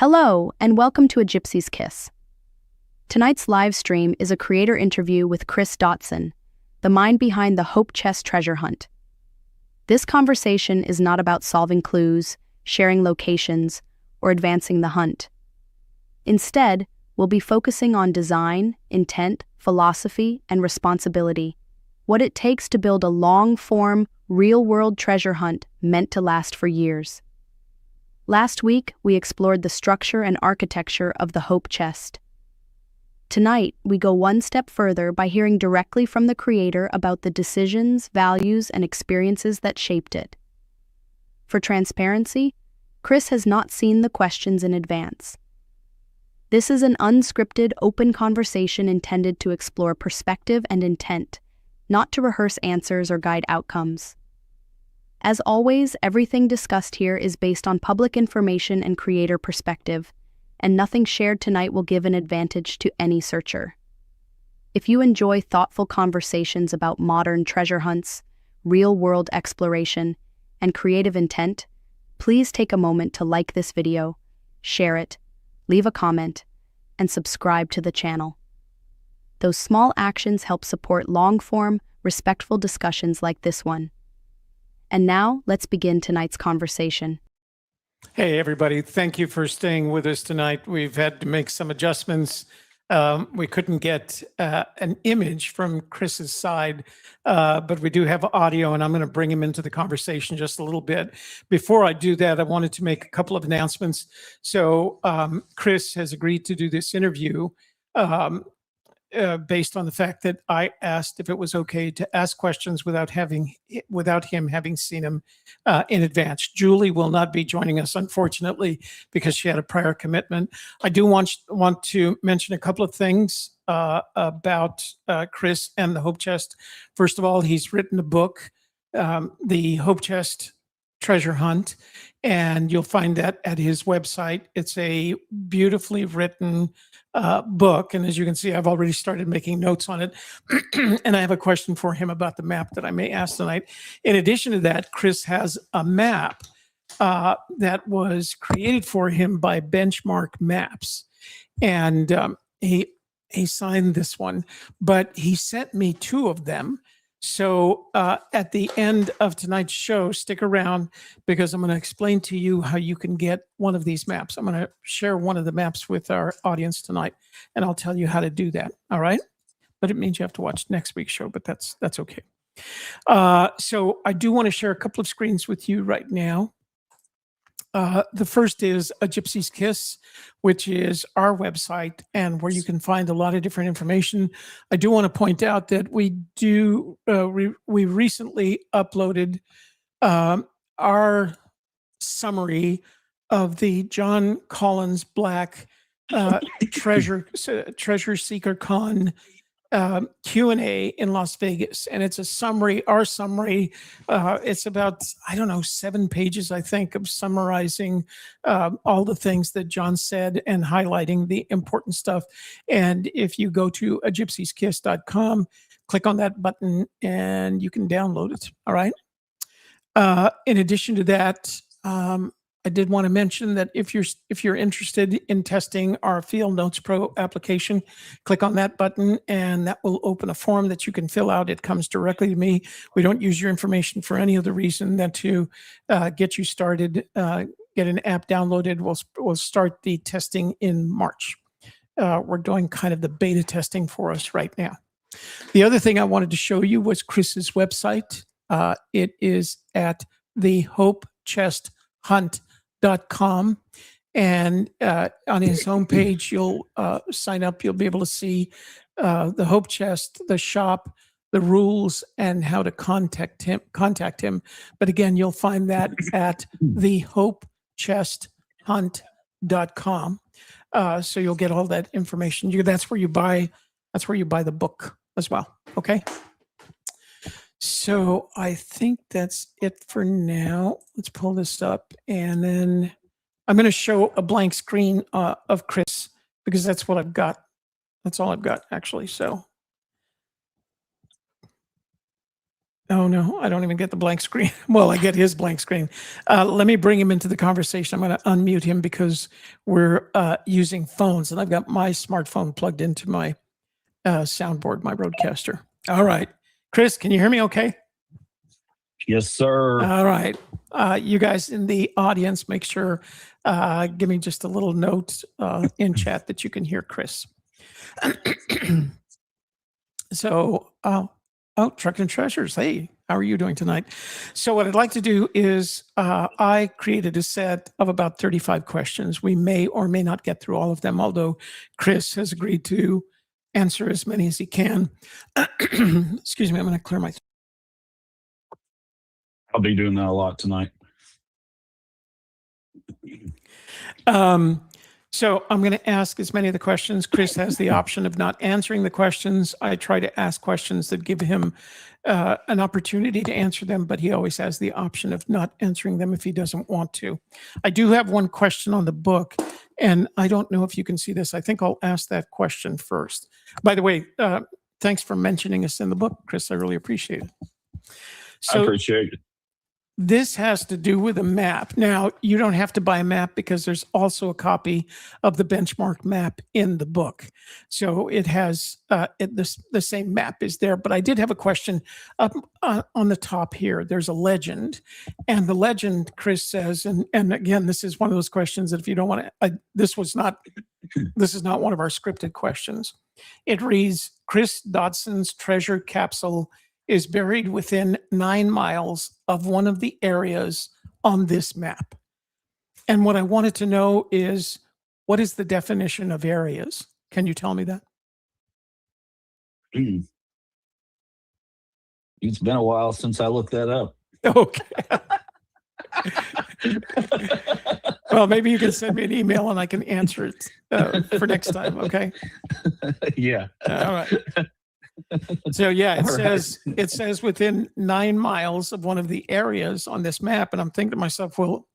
Hello, and welcome to A Gypsy's Kiss. Tonight's live stream is a creator interview with Cris Dotson, the mind behind the Hope Chest treasure hunt. This conversation is not about solving clues, sharing locations, or advancing the hunt. Instead, we'll be focusing on design, intent, philosophy, and responsibility, what it takes to build a long-form, real-world treasure hunt meant to last for years. Last week, we explored the structure and architecture of the Hope Chest. Tonight, we go one step further by hearing directly from the creator about the decisions, values, and experiences that shaped it. For transparency, Cris has not seen the questions in advance. This is an unscripted, open conversation intended to explore perspective and intent, not to rehearse answers or guide outcomes. As always, everything discussed here is based on public information and creator perspective, and nothing shared tonight will give an advantage to any searcher. If you enjoy thoughtful conversations about modern treasure hunts, real-world exploration, and creative intent, please take a moment to like this video, share it, leave a comment, and subscribe to the channel. Those small actions help support long-form, respectful discussions like this one. And now, let's begin tonight's conversation. Hey, everybody. Thank you for staying with us tonight. We've had to make some adjustments. We couldn't get an image from Chris's side, but we do have audio, and I'm going to bring him into the conversation just a little bit. Before I do that, I wanted to make a couple of announcements. So Cris has agreed to do this interview based on the fact that I asked if it was okay to ask questions without him having seen them in advance. Julie will not be joining us, unfortunately, because she had a prior commitment. I do want to mention a couple of things about Cris and the Hope Chest. First of all, he's written a book, The Hope Chest Treasure Hunt, and you'll find that at his website. It's a beautifully written book, and as you can see, I've already started making notes on it. And I have a question for him about the map that I may ask tonight. In addition to that, Cris has a map that was created for him by Benchmark Maps, and he signed this one, but he sent me two of them. So at the end of tonight's show, stick around, because I'm going to explain to you how you can get one of these maps. I'm going to share one of the maps with our audience tonight, and I'll tell you how to do that. All right? But it means you have to watch next week's show, but that's okay. So I do want to share a couple of screens with you right now. The first is A Gypsy's Kiss, which is our website and where you can find a lot of different information. I do want to point out that we recently uploaded our summary of the John Collins Black Treasure Seeker Con Q&A in Las Vegas, and it's a summary. Our summary, it's about, I don't know, 7 pages, I think, of summarizing all the things that John said and highlighting the important stuff. And if you go to agypsyskiss.com, click on that button and you can download it. All right. In addition to that, I did want to mention that if you're interested in testing our Field Notes Pro application, click on that button and that will open a form that you can fill out. It comes directly to me. We don't use your information for any other reason than to get you started, get an app downloaded. We'll start the testing in March. We're doing kind of the beta testing for us right now. The other thing I wanted to show you was Chris's website. It is at thehopechesthunt.com, and on his homepage, you'll sign up. You'll be able to see the Hope Chest, the shop, the rules, and how to contact him. But again, you'll find that at thehopechesthunt.com. So you'll get all that information. That's where you buy the book as well. Okay. So I think that's it for now. Let's pull this up, and then I'm going to show a blank screen of Cris, because that's what I've got. That's all I've got, actually. So Oh, no, I don't even get the blank screen. Well, I get his blank screen. Let me bring him into the conversation. I'm going to unmute him because we're using phones, and I've got my smartphone plugged into my soundboard, my roadcaster. All right. Cris, can you hear me okay? Yes, sir. All right. You guys in the audience, make sure, give me just a little note in chat that you can hear Cris. So, Truck and Treasures. Hey, how are you doing tonight? So what I'd like to do is I created a set of about 35 questions. We may or may not get through all of them, although Cris has agreed to answer as many as he can. Excuse me, I'm going to clear my throat. I'll be doing that a lot tonight. So I'm going to ask as many of the questions. Cris has the option of not answering the questions. I try to ask questions that give him an opportunity to answer them, but he always has the option of not answering them if he doesn't want to. I do have one question on the book, and I don't know if you can see this. I think I'll ask that question first. By the way, thanks for mentioning us in the book, Cris. I really appreciate it. I appreciate it. This has to do with a map. Now, you don't have to buy a map because there's also a copy of the benchmark map in the book. So it has the same map is there. But I did have a question up on the top here. There's a legend. And the legend, Cris says, and again, this is one of those questions that if you don't want to, this is not one of our scripted questions. It reads, Cris Dotson's treasure capsule is buried within 9 miles of one of the areas on this map. And what I wanted to know is, what is the definition of areas? Can you tell me that? It's been a while since I looked that up. Okay. Well, maybe you can send me an email and I can answer it for next time. Okay. Yeah. All right. So yeah, it says within 9 miles of one of the areas on this map, and I'm thinking to myself, well,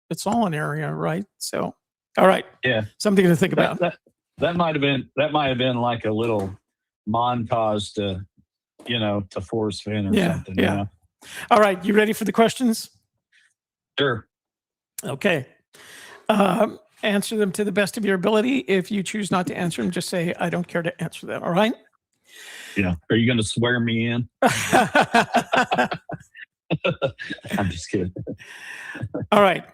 it's all an area, right? So, all right, yeah, something to think about. That might have been like a little montage to Forrest Fenn or something. Yeah. You know? All right, you ready for the questions? Sure. Okay. Answer them to the best of your ability. If you choose not to answer them, just say I don't care to answer them. All right. Yeah. Are you going to swear me in? I'm just kidding. All right.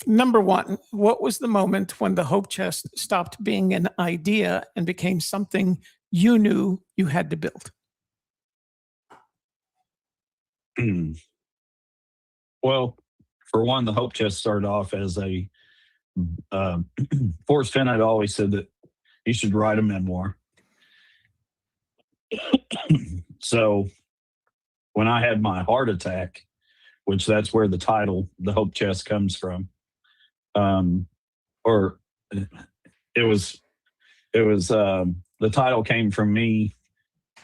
Number one, what was the moment when the Hope Chest stopped being an idea and became something you knew you had to build? Well, for one, the Hope Chest started off as a Forrest Fenn had always said that he should write a memoir. So when I had my heart attack, which that's where the title, The Hope Chest, comes from, or it was the title came from me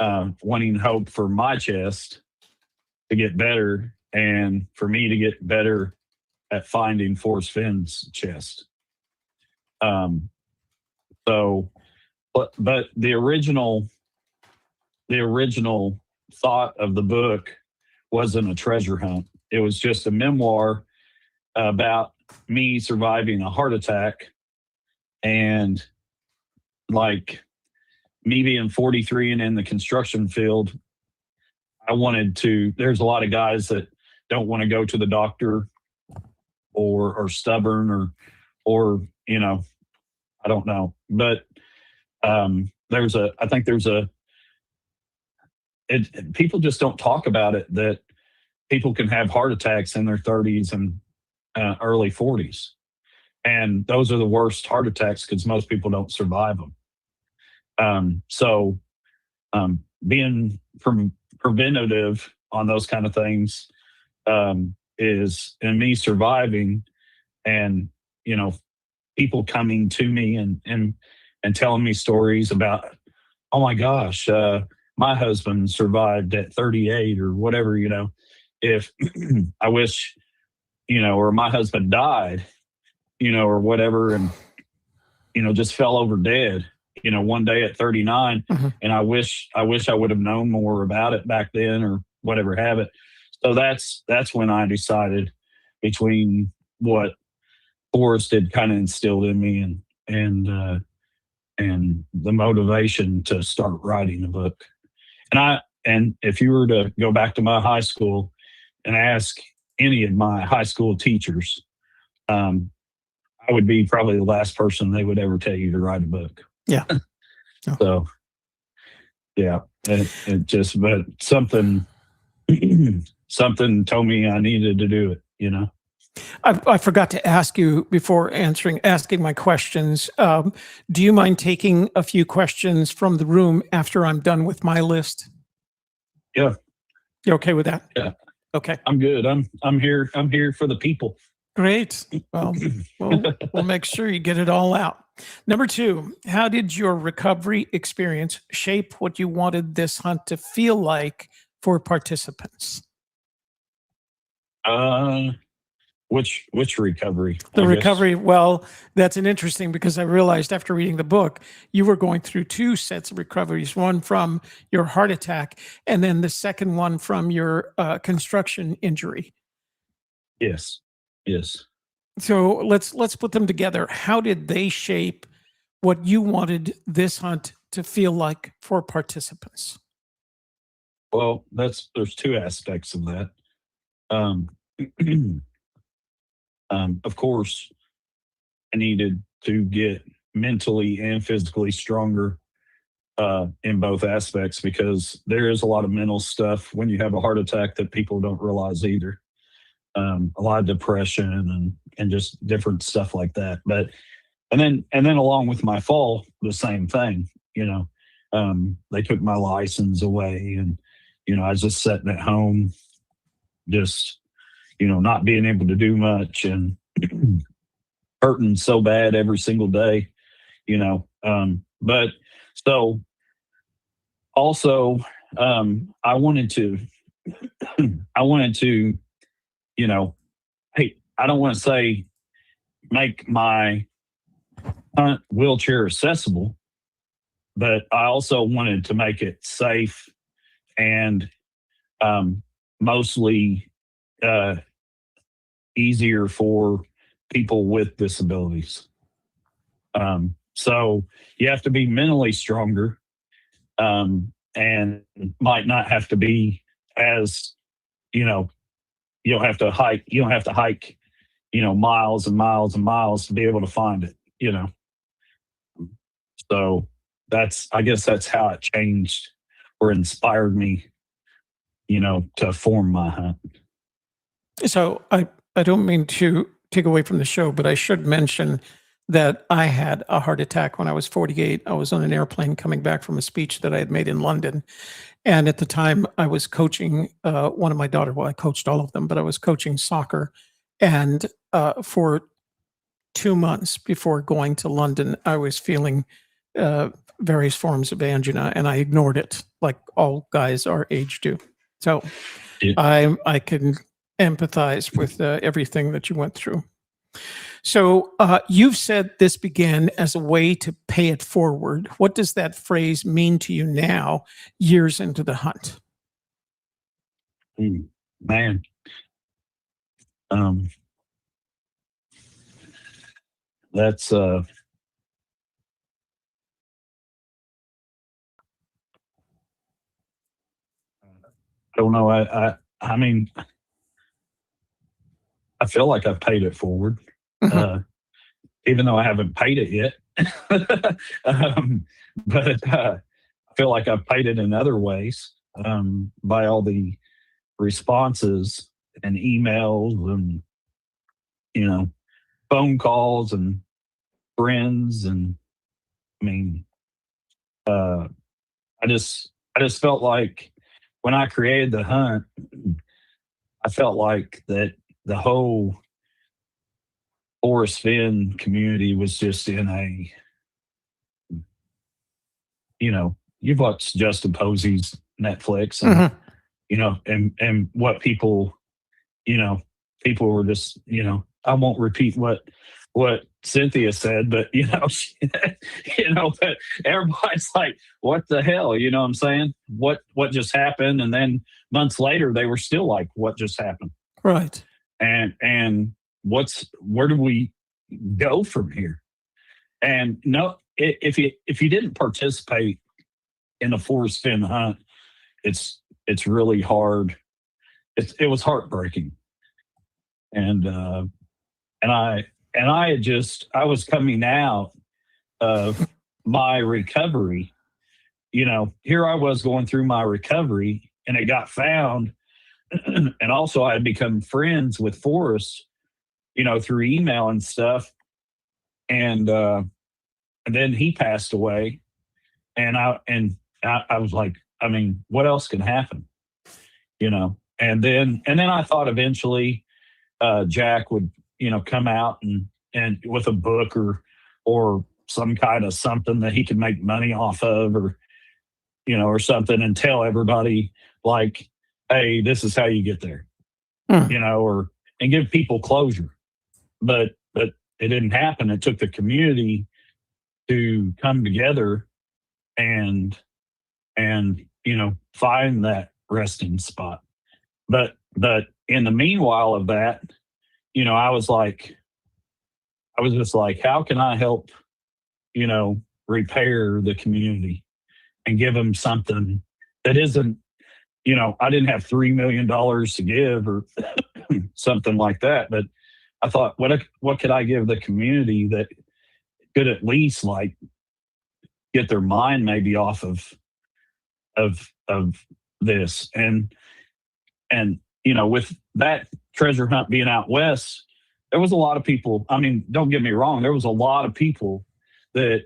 wanting hope for my chest to get better and for me to get better at finding Forrest Fenn's chest. But the original thought of the book wasn't a treasure hunt. It was just a memoir about me surviving a heart attack and like me being 43 and in the construction field. There's a lot of guys that don't want to go to the doctor or are stubborn or I don't know. But people just don't talk about it, that people can have heart attacks in their 30s and early 40s. And those are the worst heart attacks because most people don't survive them. So being preventative on those kind of things is, and me surviving and, people coming to me and telling me stories about, oh my gosh, my husband survived at 38 or whatever, if I wish, or my husband died, or whatever, and, just fell over dead, one day at 39. Mm-hmm. And I wish I would have known more about it back then, whatever habit. So that's when I decided between what Forrest had kind of instilled in me and the motivation to start writing a book. And if you were to go back to my high school and ask any of my high school teachers, I would be probably the last person they would ever tell you to write a book. Yeah. Oh. So, yeah, it just, but something, something told me I needed to do it, you know? I forgot to ask you before asking my questions. Do you mind taking a few questions from the room after I'm done with my list? Yeah. You okay with that? Yeah. Okay. I'm good. I'm here for the people. Great. Well, we'll make sure you get it all out. Number 2, how did your recovery experience shape what you wanted this hunt to feel like for participants? Which recovery? The I guess? recovery, well, that's an interesting because I realized after reading the book, you were going through 2 sets of recoveries, one from your heart attack and then the second one from your construction injury. Yes. Yes. So let's put them together. How did they shape what you wanted this hunt to feel like for participants? Well, there's 2 aspects of that. Um, of course, I needed to get mentally and physically stronger in both aspects because there is a lot of mental stuff when you have a heart attack that people don't realize either. A lot of depression and just different stuff like that. But and then along with my fall, the same thing. You know, they took my license away, and I was just sitting at home, just not being able to do much and hurting so bad every single day. But so also, I wanted to, hey, I don't want to say make my hunt wheelchair accessible, but I also wanted to make it safe and mostly easier for people with disabilities. So you have to be mentally stronger, and might not have to be as you don't have to hike. You don't have to hike, miles and miles and miles to be able to find it. So I guess that's how it changed or inspired me, to form my hunt. So I don't mean to take away from the show, but I should mention that I had a heart attack when I was 48. I was on an airplane coming back from a speech that I had made in London. And at the time I was coaching one of my daughter. Well, I coached all of them, but I was coaching soccer. And for 2 months before going to London, I was feeling various forms of angina, and I ignored it like all guys our age do. So Yeah. I can empathize with everything that you went through. So you've said this began as a way to pay it forward. What does that phrase mean to you now, years into the hunt? Man, that's I don't know. I mean, I feel like I've paid it forward, even though I haven't paid it yet. But I feel like I've paid it in other ways, by all the responses and emails and phone calls and friends. And I mean, I just felt like when I created the hunt, I felt like that the whole Forest Finn community was just in a, you've watched Justin Posey's Netflix, and and what people, people were just, I won't repeat what what Cynthia said, but but everybody's like, "What the hell?" You know what I'm saying? What just happened? And then months later, they were still like, "What just happened?" Right. And where do we go from here? And no, if you didn't participate in a forest fin hunt, it's really hard. It was heartbreaking, and and I I was coming out of my recovery. Here I was going through my recovery, and it got found. And also, I had become friends with Forrest, through email and stuff. And then he passed away, and I was like, I mean, what else can happen? And then I thought eventually Jack would come out and with a book or some kind of something that he could make money off of, or something, and tell everybody, like, hey, this is how you get there, and give people closure. But it didn't happen. It took the community to come together and find that resting spot. But in the meanwhile of that, I was just like, how can I help, repair the community and give them something that isn't, I didn't have $3 million to give or something like that. But I thought, what could I give the community that could at least, like, get their mind maybe off of this. And with that treasure hunt being out west, there was a lot of people. I mean, don't get me wrong, there was a lot of people that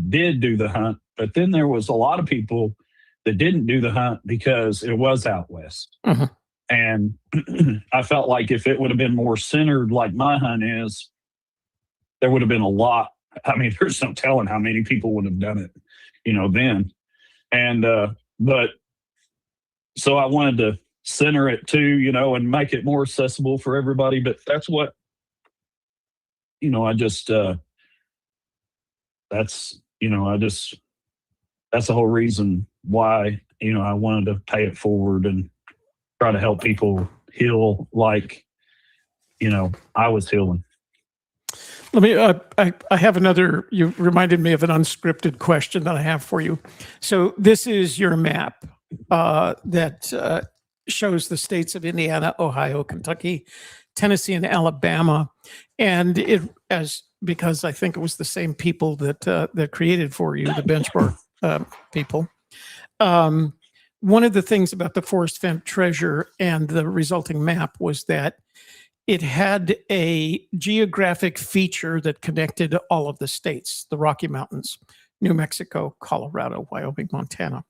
did do the hunt, but then there was a lot of people that didn't do the hunt because it was out west. Mhm. And I felt like if it would have been more centered like my hunt is, there would have been a lot. I mean, there's no telling how many people would have done it, then. And but so I wanted to center it too, and make it more accessible for everybody. But that's what, I just that's the whole reason why, I wanted to pay it forward and try to help people heal like, I was healing. Let me, I have another, you reminded me of an unscripted question that I have for you. So this is your map that shows the states of Indiana, Ohio, Kentucky, Tennessee, and Alabama. And because I think it was the same people that created for you, the benchmark people. One of the things about the Forest Fent treasure and the resulting map was that it had a geographic feature that connected all of the states, the Rocky Mountains, New Mexico, Colorado, Wyoming, Montana.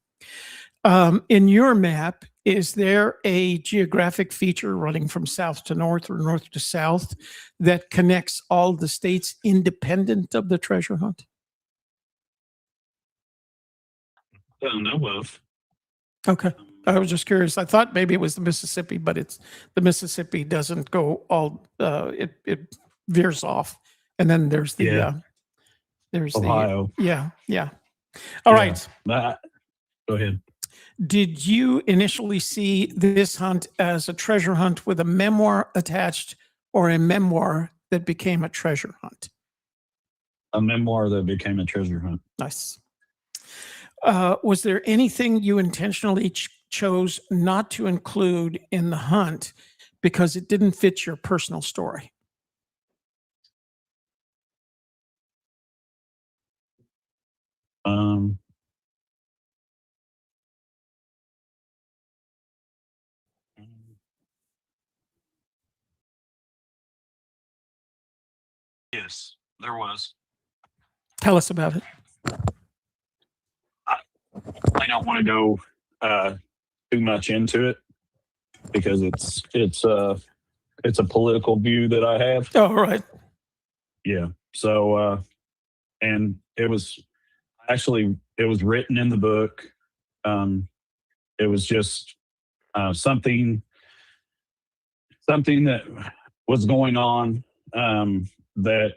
In your map, is there a geographic feature running from south to north or north to south that connects all the states independent of the treasure hunt? I don't know of. Okay. I was just curious. I thought maybe it was the Mississippi, but the Mississippi doesn't go all, it veers off. And then there's the, there's Ohio. Yeah. All right. Go ahead. Did you initially see this hunt as a treasure hunt with a memoir attached, or a memoir that became a treasure hunt? A memoir that became a treasure hunt. Nice. Was there anything you intentionally chose not to include in the hunt because it didn't fit your personal story? Yes, there was. Tell us about it. I don't want to go too much into it because it's a political view that I have. Oh, right. Yeah. So and it was written in the book. It was just something that was going on that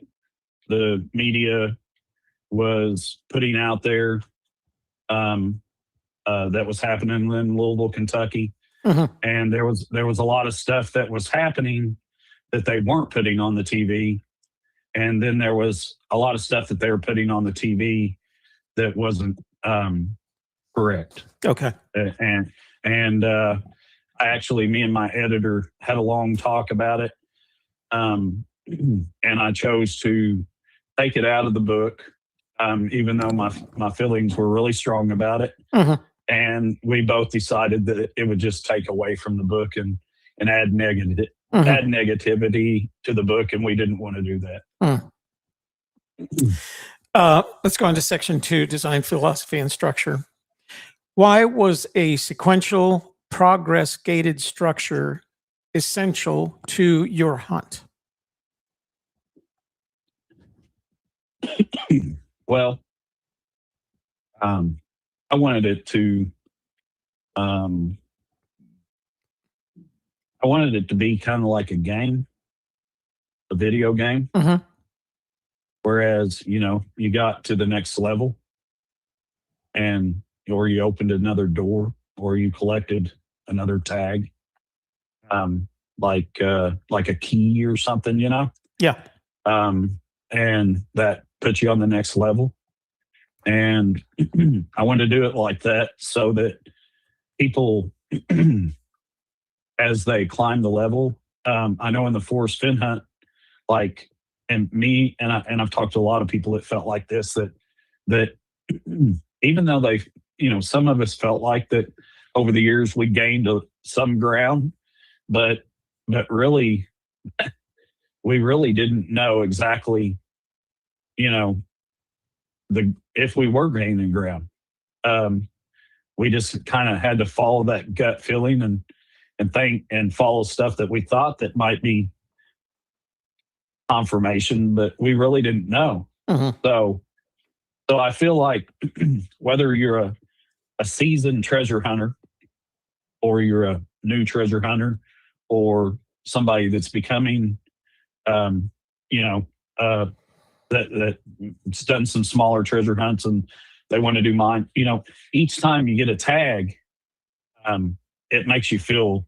the media was putting out there, that was happening in Louisville, Kentucky. Mhm. And there was a lot of stuff that was happening that they weren't putting on the TV. And then there was a lot of stuff that they were putting on the TV that wasn't correct. Okay. I actually, me and my editor had a long talk about it. And I chose to take it out of the book, even though my feelings were really strong about it. Mhm. And we both decided that it would just take away from the book and add Mhm. negativity to the book, and we didn't want to do that. Let's go on to section 2, design philosophy and structure. Why was a sequential progress gated structure essential to your hunt? Well, I wanted it to, be kind of like a game, a video game. Mhm. Whereas, you got to the next level and, or you opened another door or you collected another tag, like a key or something, Yeah. and that puts you on the next level. And I wanted to do it like that so that people, as they climb the level, I know in the forest fin hunt, like, and me, and I've talked to a lot of people that felt like this, that even though they, some of us felt like that over the years we gained some ground, but really, we really didn't know exactly, if we were gaining ground. We just kind of had to follow that gut feeling and think and follow stuff that we thought that might be confirmation, but we really didn't know. Mhm. So I feel like whether you're a seasoned treasure hunter or you're a new treasure hunter or somebody that's becoming, you know, that's done some smaller treasure hunts and they want to do mine, each time you get a tag, it makes you feel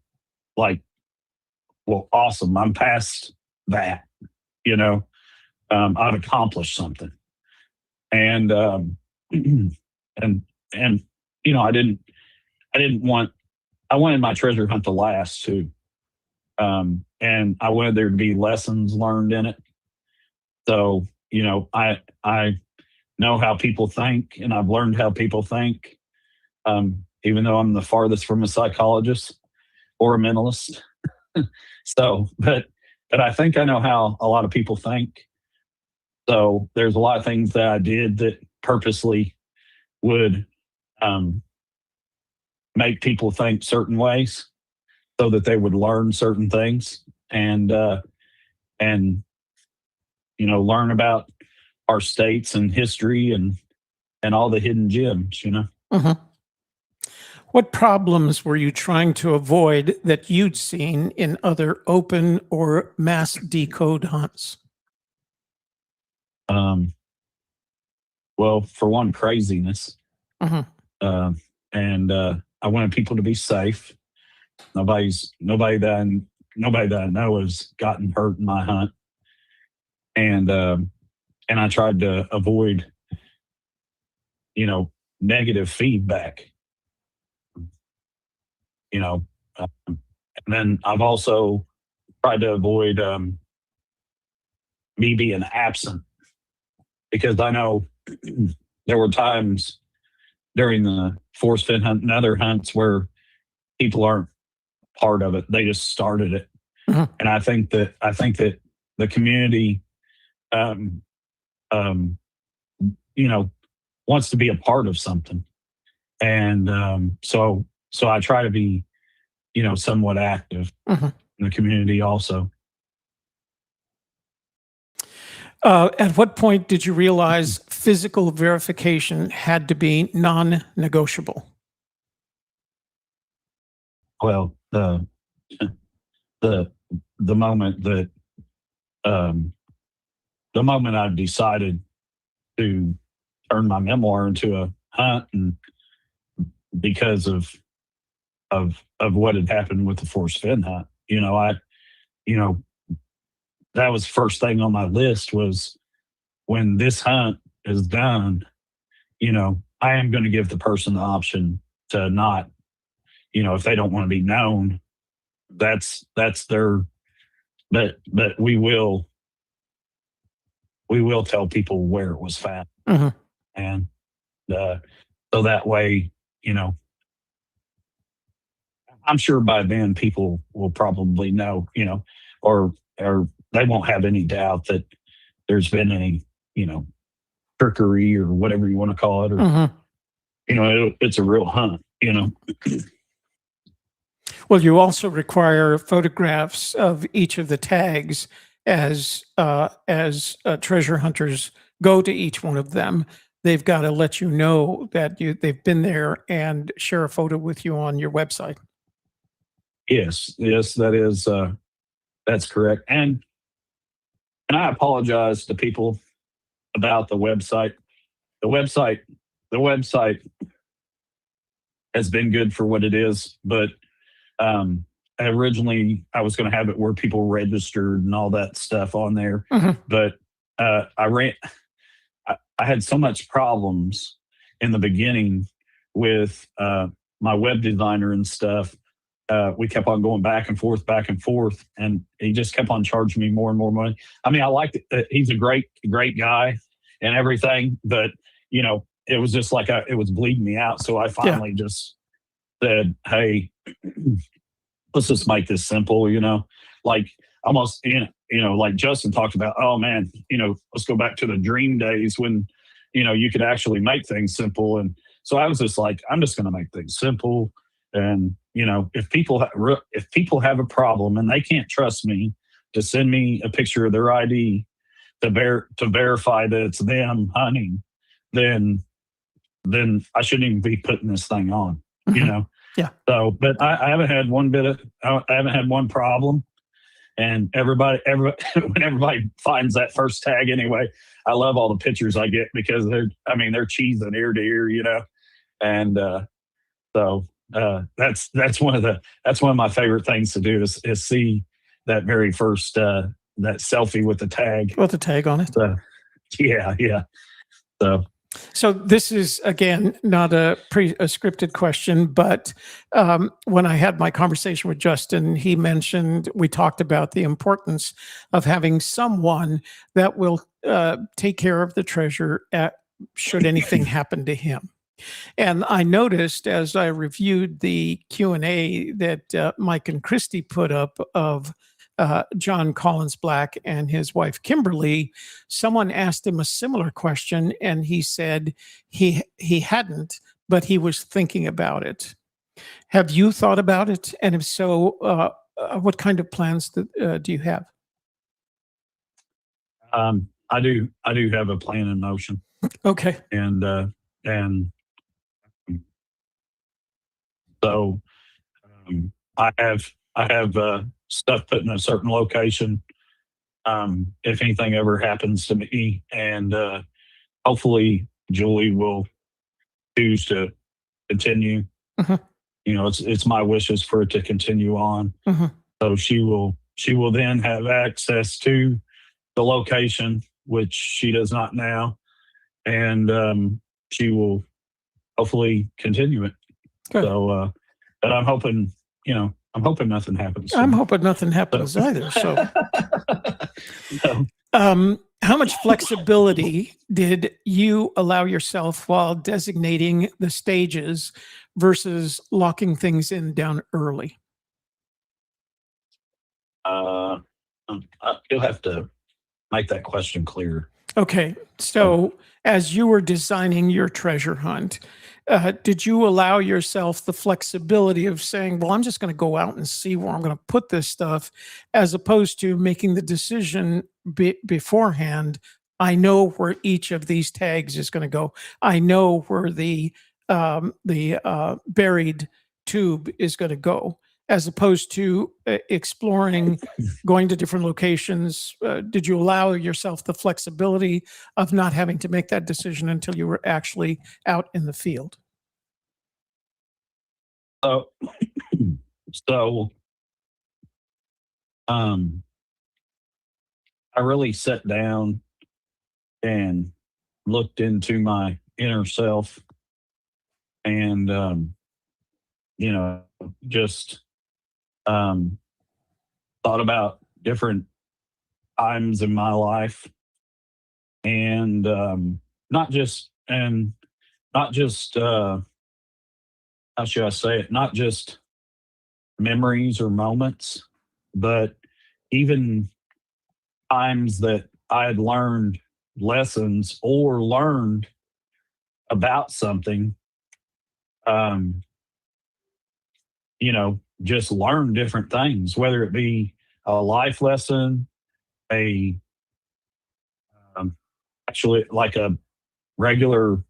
like, well, awesome. I'm past that, I've accomplished something. And, and, I wanted my treasure hunt to last too. And I wanted there to be lessons learned in it. So, I know how people think and I've learned how people think. Even though I'm the farthest from a psychologist or a mentalist. So, but I think I know how a lot of people think. So there's a lot of things that I did that purposely would make people think certain ways so that they would learn certain things and learn about our states and history and all the hidden gems. Mhm. What problems were you trying to avoid that you'd seen in other open or mass decode hunts? Um, well, for one, craziness. Mhm. Uh, and I wanted people to be safe. Nobody that I know has gotten hurt in my hunt, and I tried to avoid, negative feedback. And then I've also tried to avoid me being absent because I know there were times during the forest fin hunt and other hunts where people aren't part of it; they just started it. Mhm. And I think that the community, um, um, wants to be a part of something, and so I try to be, somewhat active Mhm. in the community also. At what point did you realize physical verification had to be non-negotiable? Well, the the moment that um, the moment I decided to turn my memoir into a hunt, and because of what had happened with the forced fin hunt, you know, that was first thing on my list was when this hunt is done, I am going to give the person the option to not, if they don't want to be known, that's their, but we will tell people where it was found. Mhm. And uh, so that way, I'm sure by then people will probably know, or they won't have any doubt that there's been any, trickery or whatever you want to call it, or Mhm. it's a real hunt. Well, you also require photographs of each of the tags as treasure hunters go to each one of them. They've got to let you know that they've been there and share a photo with you on your website. Yes, that's correct. And I apologize to people about the website. The website, the website has been good for what it is, but um, originally I was going to have it where people registered and all that stuff on there, Mhm. but I had so much problems in the beginning with my web designer and stuff. We kept on going back and forth, and he just kept on charging me more and more money. I mean, I liked it. He's a great guy and everything, but it was just like it was bleeding me out. So I Yeah. finally just said, "Hey, let's just make this simple." Like almost, like Justin talked about. Oh man, let's go back to the dream days when, you could actually make things simple. And so I was just like, I'm just going to make things simple. And if people have a problem and they can't trust me to send me a picture of their ID to verify that it's them hunting, then I shouldn't even be putting this thing on. You Mhm. know. Yeah. So, but I haven't had I haven't had one problem. And when everybody finds that first tag anyway, I love all the pictures I get because they're cheesing ear to ear. And that's one of my favorite things to do is see that very first that selfie with the tag. With the tag on it. So yeah. So So this is again not a scripted question, but when I had my conversation with Justin, we talked about the importance of having someone that will take care of the treasure should anything happen to him. And I noticed as I reviewed the Q&A that Mike and Christy put up of John Collins Black and his wife Kimberly, someone asked him a similar question, and he said he hadn't, but he was thinking about it. Have you thought about it? And if so, what kind of plans do you have? I do have a plan in motion, Okay. and so I have stuff put in a certain location. If anything ever happens to me, and hopefully Julie will choose to continue. Mhm. It's my wishes for it to continue on. Mhm. So she will then have access to the location, which she does not now, and she will hopefully continue it. Good. So, but I'm hoping nothing happens to I'm me. hoping nothing So, happens either. So, so, how much flexibility did you allow yourself while designating the stages versus locking things in down early? uh, you'll have to make that question clear. Okay, So, so as you were designing your treasure hunt, did you allow yourself the flexibility of saying, "Well, I'm just going to go out and see where I'm going to put this stuff," as opposed to making the decision beforehand? I know where each of these tags is going to go. I know where the buried tube is going to go. as opposed to exploring going to different locations? Did you allow yourself the flexibility of not having to make that decision until you were actually out in the field? So, so um, I really sat down and looked into my inner self and, you know, just um, thought about different times in my life and not just how should I say it? Not just memories or moments, but even times that I had learned lessons or learned about something, um, just learn different things, whether it be a life lesson, a um, actually like a regular,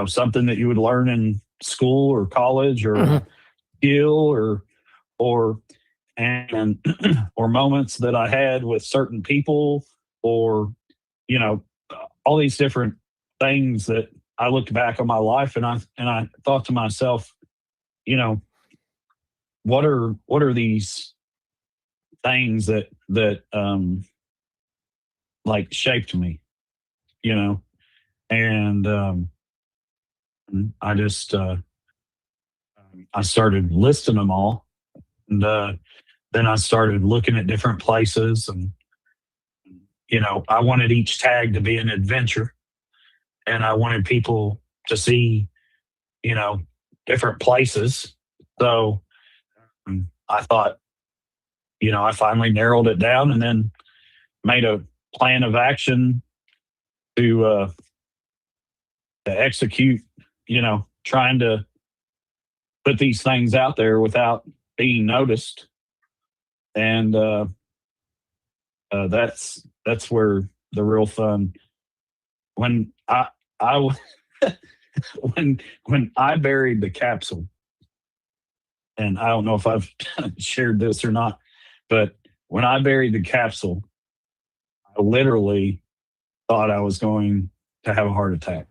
something that you would learn in school or college or Mhm. a skill or and or moments that I had with certain people or you know all these different things that I looked back on my life and I thought to myself, you know, what are these things that like shaped me, you know? And I just I started listing them all and then I started looking at different places and I wanted each tag to be an adventure and I wanted people to see, you know, different places. So I thought, I finally narrowed it down and then made a plan of action to to execute, trying to put these things out there without being noticed. And that's where the real fun when I when I buried the capsule, and I don't know if I've shared this or not, but when I buried the capsule, I literally thought I was going to have a heart attack.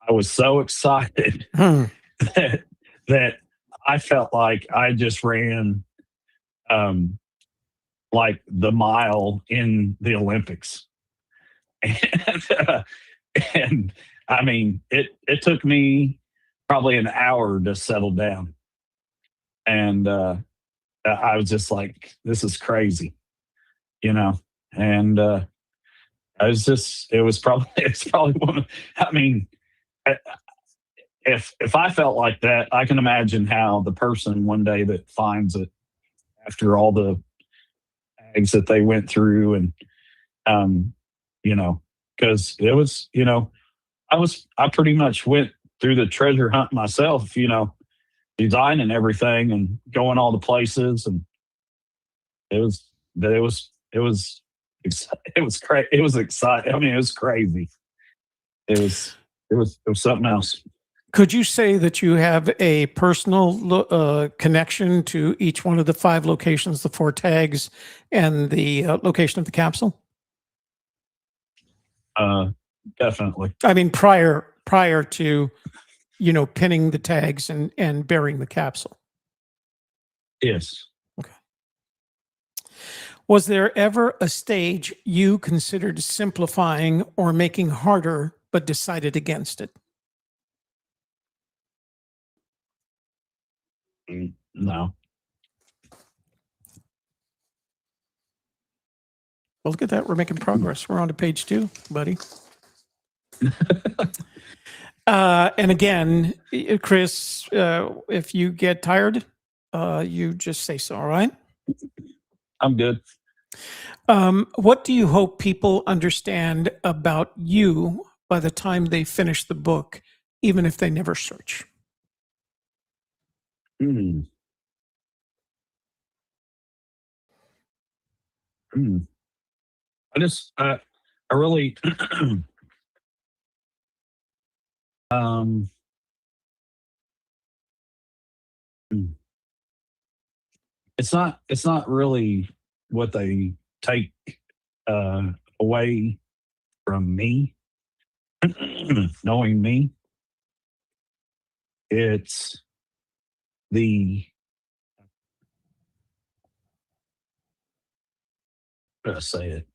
I was so excited Hmm. that I felt like I just ran um, like the mile in the Olympics. And, and I mean, it took me probably an hour to settle down. And I was just like, this is crazy, you know? And it was probably, it's probably one of, I mean, I- if I felt like that, I can imagine how the person one day that finds it after all the tags that they went through and um, because it was, I pretty much went through the treasure hunt myself, designing everything and going all the places, and it was, it was, it was, it was crazy. It was exciting. I mean, it was crazy. It was, it was something else. Could you say that you have a personal connection to each one of the 5 locations, the 4 tags, and the location of the capsule? Uh, Definitely. I mean, prior to pinning the tags and burying the capsule. Yes. Okay. Was there ever a stage you considered simplifying or making harder, but decided against it? No. Well, look at that. We're making progress. We're on to page 2, buddy. And again, Chris, if you get tired, you just say so, all right? I'm good. What do you hope people understand about you by the time they finish the book, even if they never search? Mm, mm. I just, I really, um, mm. it's not really what they take away from me, knowing me. It's the how do I say it?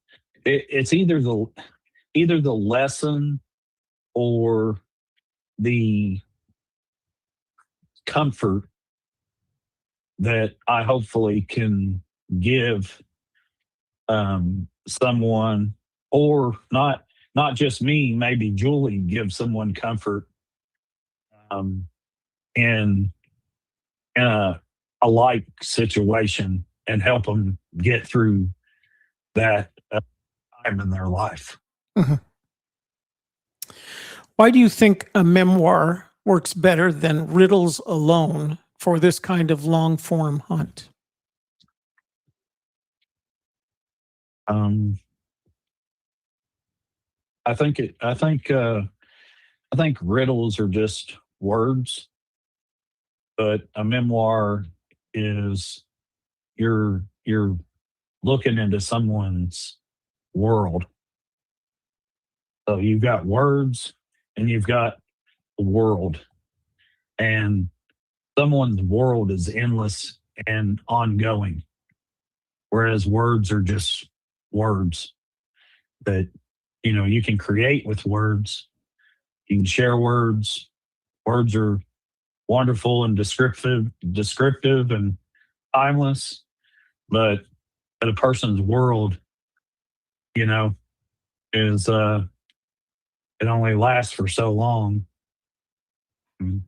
It's either the lesson or the comfort that I hopefully can give someone, or not just me, maybe Julie give someone comfort um, in a like situation and help them get through that time in their life. Mhm. Why do you think a memoir works better than riddles alone for this kind of long form hunt? Um, I think riddles are just words, but a memoir is you're looking into someone's world. So you've got words and you've got the world, and someone's world is endless and ongoing, whereas words are just words that you can create with words. You can share words. Words are wonderful and descriptive and timeless, but a person's world, you know, is it only lasts for so long, mm,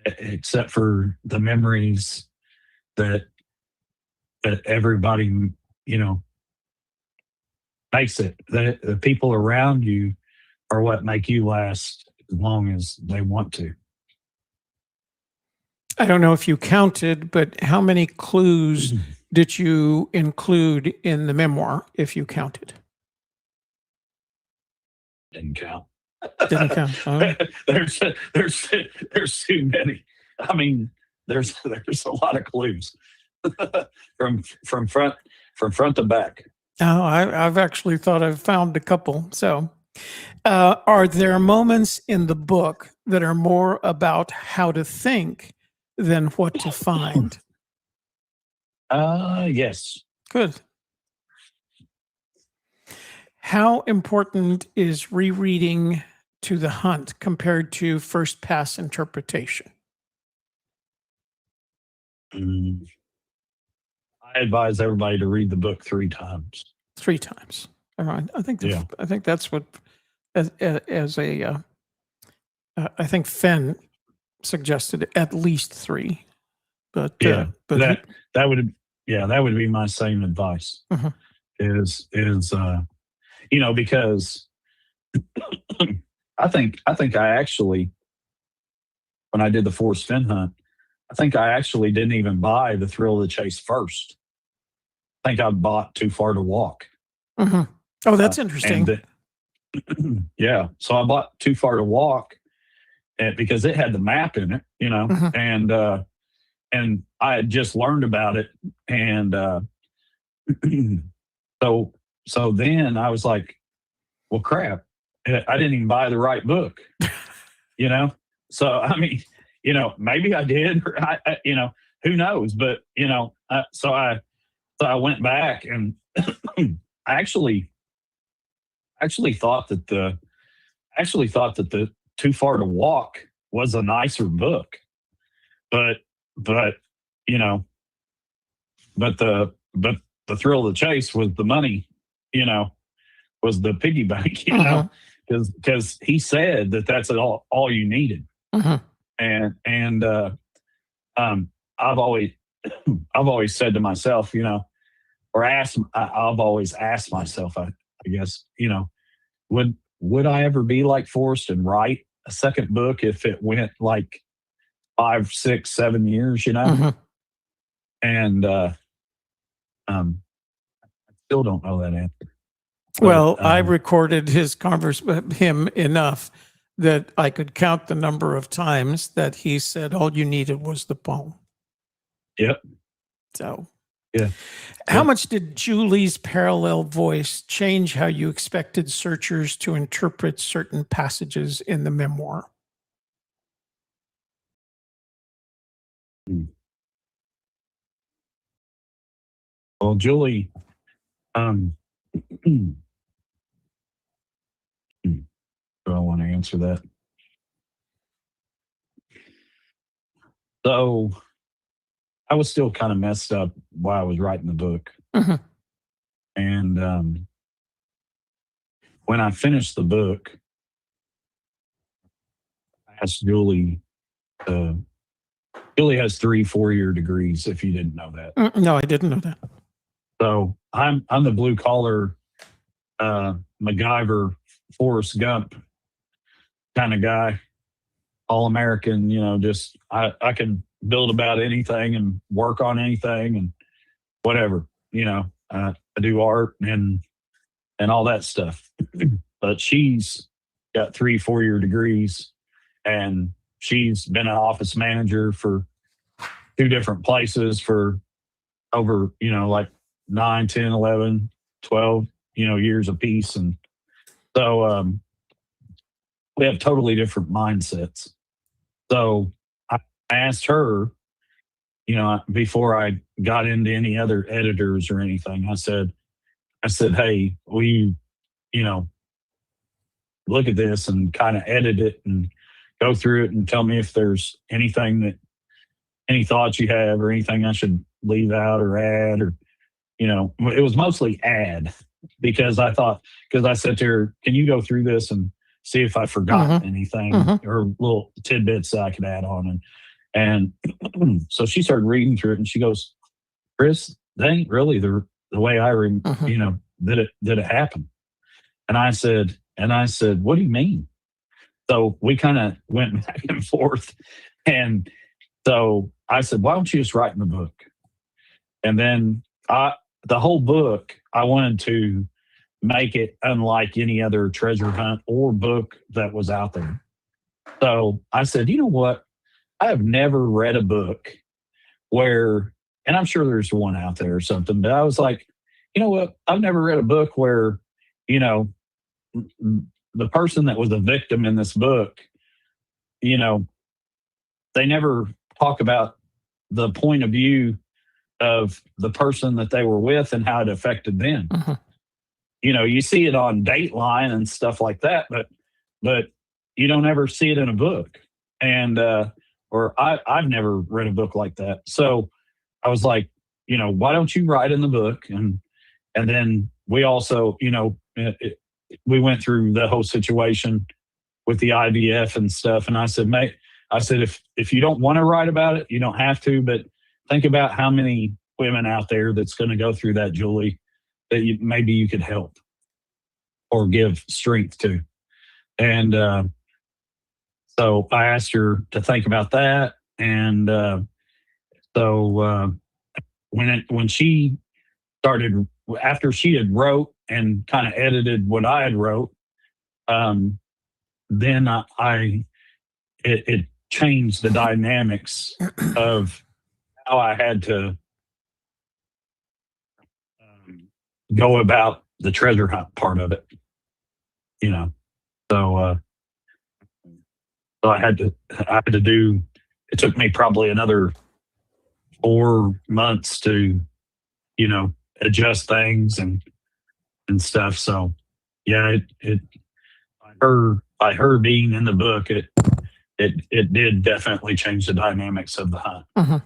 except for the memories that everybody, you know, makes it. The people around you are what make you last as long as they want to. I don't know if you counted, but how many clues did you include in the memoir, if you counted? Didn't count. Didn't count. Oh. there's there's too many. I mean, there's a lot of clues from front to back. Oh, I've actually thought I've found a couple. So, are there moments in the book that are more about how to think than what to find? Yes. Good. How important is rereading to the hunt compared to first pass interpretation? Mm, I advise everybody to read the book 3 times. 3 times. All right. Yeah. I think that's what as a I think Fenn suggested at least 3, Yeah. but he, That would that would be my same advice. Mhm. Is because I think I actually, when I did the Forrest Fenn hunt, I think I actually didn't even buy the Thrill of the Chase first. I think I bought Too Far to Walk. Mhm. Oh, that's And interesting. yeah, so I bought Too Far to Walk, because it had the map in it, Mhm. and I had just learned about it, and so then I was like, well, crap, I didn't even buy the right book, you know. So I mean, maybe I did, or who knows? But so I went back and I actually thought that the Too Far to Walk was a nicer book, but but you know but the Thrill of the Chase was the money, you know was the piggy bank, Mhm. because he said that that's all you needed. Mhm. And I've always I've always said to myself, or I've always asked myself, I guess, would I ever be like Forrest and write a second book if it went like 5, 6, 7 years, Mhm. And I still don't know that answer. But Well, I recorded his converse with him enough that I could count the number of times that he said all you needed was the poem. yep, So, Yeah. how much did Julie's parallel voice change how you expected searchers to interpret certain passages in the memoir? Mm. Well, Julie, um, do I want to answer that? So I was still kind of messed up while I was writing the book. Mhm. And when I finished the book, I asked Julie, uh, Julie has 3 4-year degrees, if you didn't know that. No, I didn't know that. So I'm the blue collar MacGyver, Forrest Gump kind of guy, all American, just I can build about anything and work on anything and whatever, I do art and all that stuff. But she's got 3 4-year degrees, and she's been an office manager for 2 different places for over, like 9, 10, 11, 12, years apiece. And so we have totally different mindsets. So I asked her, before I got into any other editors or anything, I said, hey, will you look at this and kind of edit it and go through it and tell me if there's any thoughts you have or anything I should leave out or add, or, it was mostly add, because I said to her, can you go through this and see if I forgot anything or little tidbits that I could add on? And so she started reading through it, and she goes, Cris, that ain't really the way that it happened. And I said, what do you mean? So we kind of went back and forth. And so I said, why don't you just write in the book? And then the whole book, I wanted to make it unlike any other treasure hunt or book that was out there. So I said, you know what? I have never read a book where, and I'm sure there's one out there or something, but I was like, you know what? I've never read a book where, the person that was a victim in this book, they never talk about the point of view of the person that they were with and how it affected them. You see it on Dateline and stuff like that, but you don't ever see it in a book. And or I've never read a book like that. So I was like, why don't you write in the book? And then we also, we went through the whole situation with the IVF and stuff. And I said, mate, if you don't want to write about it, you don't have to, but think about how many women out there that's going to go through that, Julie, that maybe you could help or give strength to. And so I asked her to think about that. And so when she started, after she had wrote and kind of edited what I had wrote, then it changed the dynamics of how I had to go about the treasure hunt part of it, So, so I had to do. It took me probably another 4 months to, adjust things and stuff. So, yeah, by her being in the book, it did definitely change the dynamics of the hunt.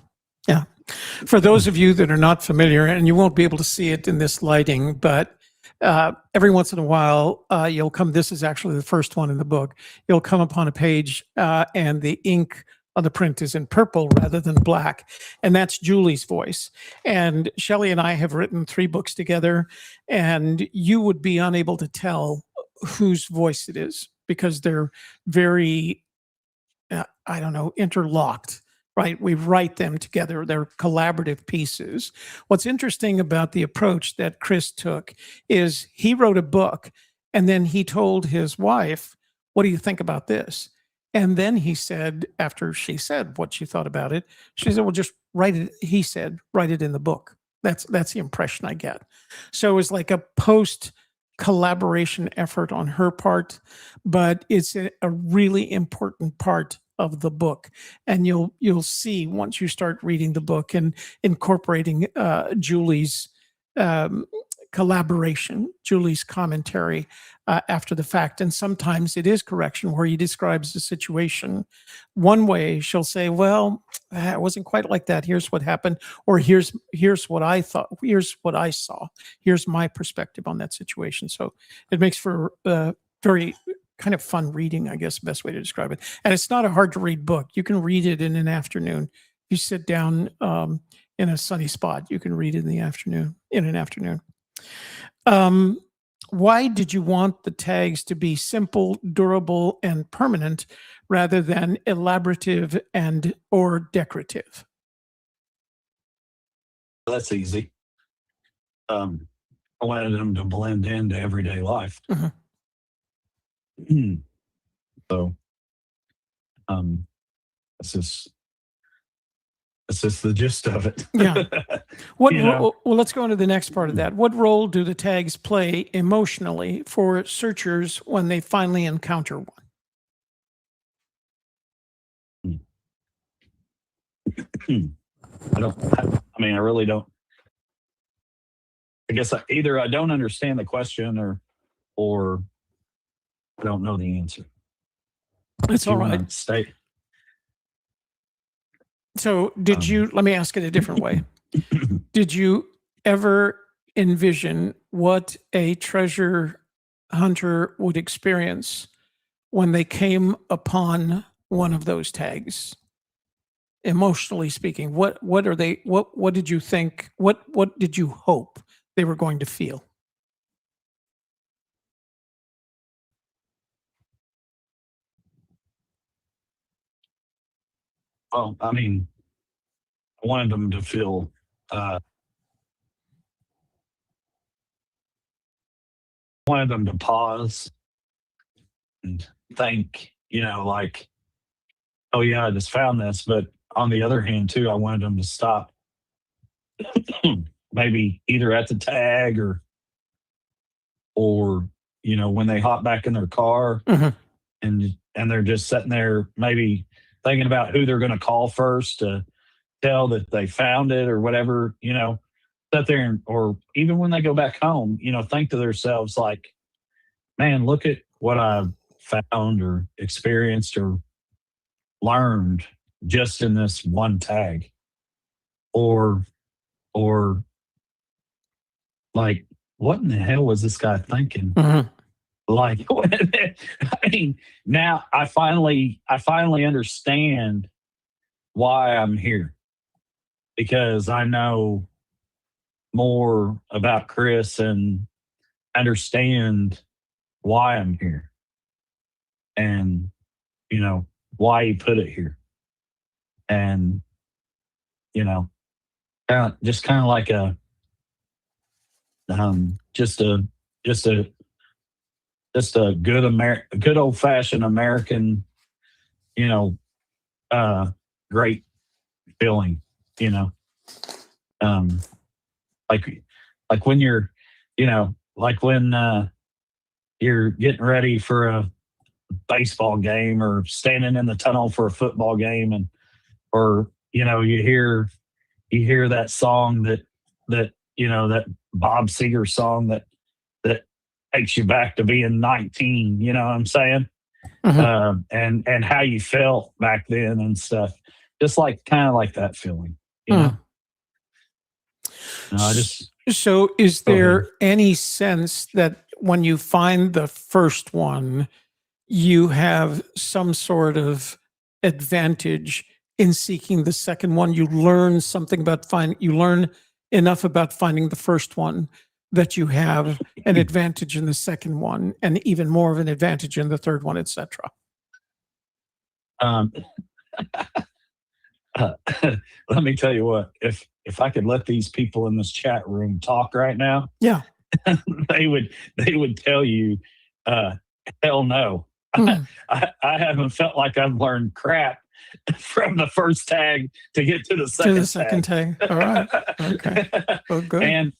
Yeah. For those of you that are not familiar, and you won't be able to see it in this lighting, but every once in a while, you'll come, this is actually the first one in the book, you'll come upon a page and the ink on the print is in purple rather than black. And that's Julie's voice. And Shelley and I have written 3 books together, and you would be unable to tell whose voice it is because they're very, interlocked. Right? We write them together. They're collaborative pieces. What's interesting about the approach that Cris took is he wrote a book and then he told his wife, what do you think about this? And then he said, after she said what she thought about it, she said, well, just he said, write it in the book. That's the impression I get. So it was like a post collaboration effort on her part, but it's a really important part of the book. And you'll see once you start reading the book and incorporating Julie's collaboration, Julie's commentary after the fact. And sometimes it is correction where he describes the situation one way. She'll say, well, it wasn't quite like that. Here's what happened. Or here's what I thought. Here's what I saw. Here's my perspective on that situation. So it makes for very kind of fun reading, I guess, the best way to describe it. And it's not a hard to read book. You can read it in an afternoon. You sit down in a sunny spot, you can read it in an afternoon. Why did you want the tags to be simple, durable, and permanent rather than elaborative and or decorative? That's easy. I wanted them to blend into everyday life. So, that's just the gist of it. Yeah. Well, let's go into the next part of that. What role do the tags play emotionally for searchers when they finally encounter one? I really don't. I guess either I don't understand the question or I don't know the answer. That's all right. Stay. So let me ask it a different way. Did you ever envision what a treasure hunter would experience when they came upon one of those tags? Emotionally speaking, what did you think? What did you hope they were going to feel? Well, I wanted them to feel wanted them to pause and think, like, oh yeah, I just found this. But on the other hand, too, I wanted them to stop, maybe either at the tag or when they hop back in their car and they're just sitting there, maybe thinking about who they're going to call first to tell that they found it or whatever, sit there or even when they go back home, think to themselves like, man, look at what I've found or experienced or learned just in this one tag. Or like, what in the hell was this guy thinking? Like, now I finally understand why I'm here, because I know more about Cris and understand why I'm here and, why he put it here. And, just kind of like just a good old fashioned American, great feeling, like when you're, like when you're getting ready for a baseball game or standing in the tunnel for a football game, or you hear that song that Bob Seger song that takes you back to being 19, you know what I'm saying? And how you felt back then and stuff. Just kind of like that feeling, So is there any sense that when you find the first one, you have some sort of advantage in seeking the second one? You learn something about you learn enough about finding the first one that you have an advantage in the second one and even more of an advantage in the third one, etc. Let me tell you what, if I could let these people in this chat room talk right now, yeah, they would tell you, hell no. I haven't felt like I've learned crap from the first tag to get to the To second the second tag. All right. Okay. Well, good. And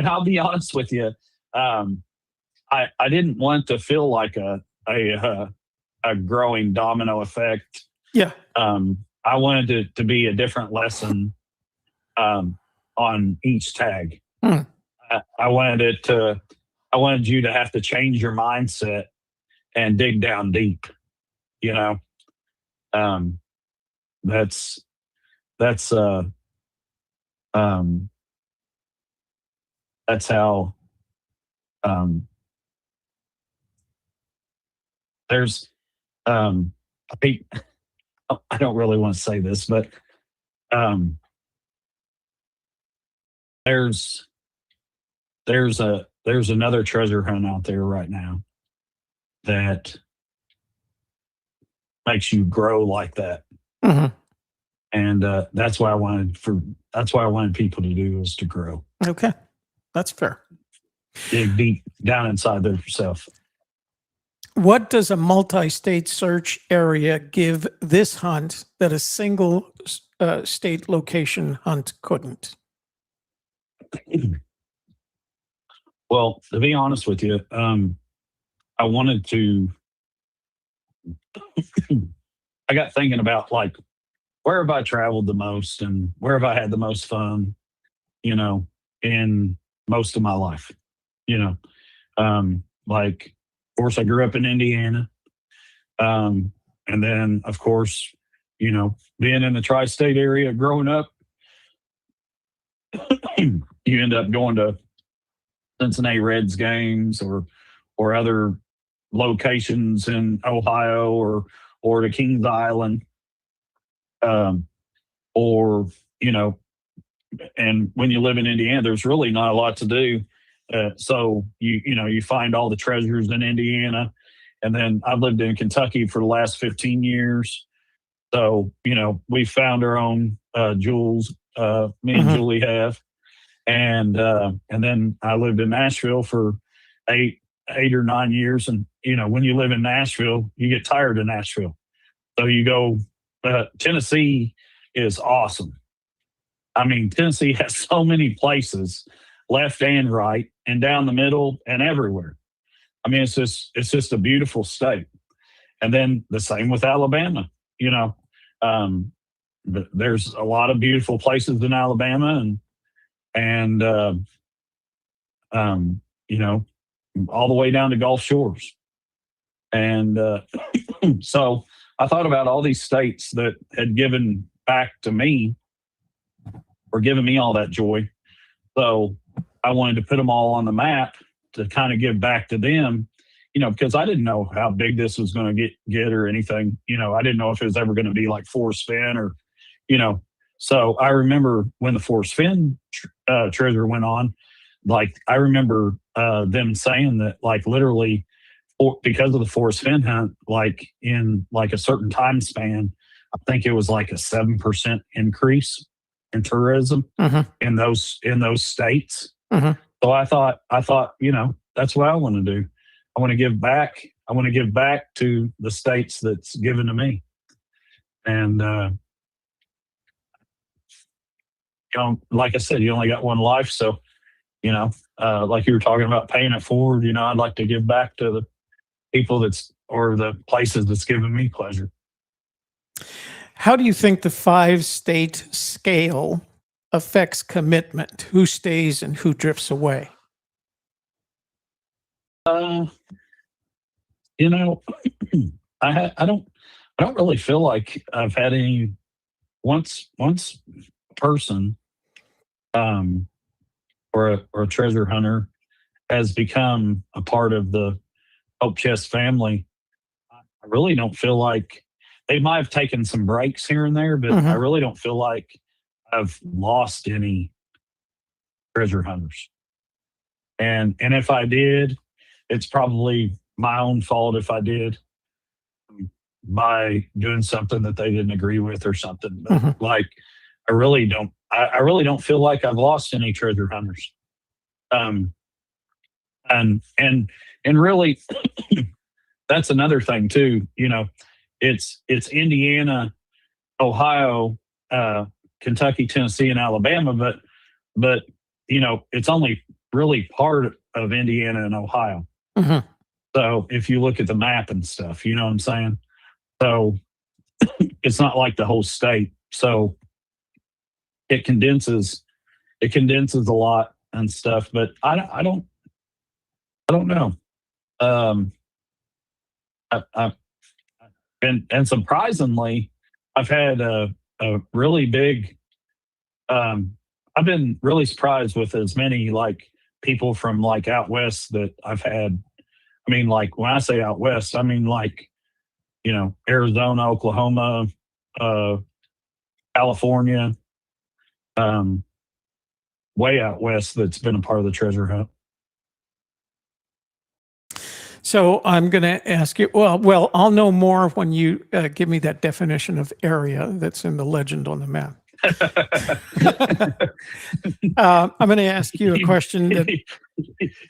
I'll be honest with you, I didn't want to feel like a growing domino effect. Yeah. I wanted it to be a different lesson on each tag. Hmm. I wanted you to have to change your mindset and dig down deep. You know, that's um, that's how um, there's I, I don't really want to say this, but um, there's there's another treasure hunt out there right now that makes you grow like that. Mhm. And that's why I wanted people to do, is to grow, Okay. That's fair. dig deep down inside themselves. What does a multi-state search area give this hunt that a single state location hunt couldn't? Well, to be honest with you, I wanted to. I got thinking about, like, where have I traveled the most and where have I had the most fun, you know, in most of my life. You know, like, of course, I grew up in Indiana. And then, of course, being in the tri state area growing up, you end up going to Cincinnati Reds games or other locations in Ohio or to Kings Island, um, or and when you live in Indiana, there's really not a lot to do. So you find all the treasures in Indiana, and then I've lived in Kentucky for the last 15 years. So we found our own jewels. Me and Mhm. Julie have, and then I lived in Nashville for 8 or 9 years. And when you live in Nashville, you get tired of Nashville, so you go. Tennessee is awesome. I mean, Tennessee has so many places, left and right, and down the middle, and everywhere. I mean, it's just a beautiful state. And then the same with Alabama. Um, there's a lot of beautiful places in Alabama, and um, you know, all the way down to Gulf Shores. And so I thought about all these states that had given back to me, or given me all that joy. So I wanted to put them all on the map to kind of give back to them, because I didn't know how big this was going to get or anything. I didn't know if it was ever going to be like Forrest Fenn or, you know. So I remember when the Forrest Fenn treasure went on, like I remember them saying that, like, literally, because of the Forrest Fenn hunt, like in like a certain time span, I think it was like a 7% increase in tourism Mhm. in those states. Mhm. So I thought, that's what I want to do. I want to give back. I want to give back to the states that's given to me. And like I said, you only got one life, so like you were talking about paying it forward. I'd like to give back to the people or the places that's given me pleasure. How do you think the 5-state scale affects commitment? Who stays and who drifts away? Uh, you know, I don't really feel like I've had any. Once a person, um, or a treasure hunter has become a part of the Hope Chest family, I really don't feel like they might have taken some breaks here and there, but I Mhm. really don't feel like I've lost any treasure hunters. And if I did, it's probably my own fault if I did, by doing something that they didn't agree with or something. But Mhm. like, I really don't feel like I've lost any treasure hunters. Um, and really, that's another thing too. It's Indiana Ohio, Kentucky, Tennessee, and Alabama, but it's only really part of Indiana and Ohio. Mhm. So if you look at the map and stuff, you know what I'm saying? So it's not like the whole state. So it condenses a lot and stuff. But I don't know. Um, I and surprisingly, I've had a really big. I've been really surprised with as many like people from like out west that I've had. I mean, like when I say out west, I mean like Arizona, Oklahoma, uh, California, um, way out west that's been a part of the treasure hunt. So I'm going to ask you. Well, I'll know more when you give me that definition of area that's in the legend on the map. I'm going to ask you a question that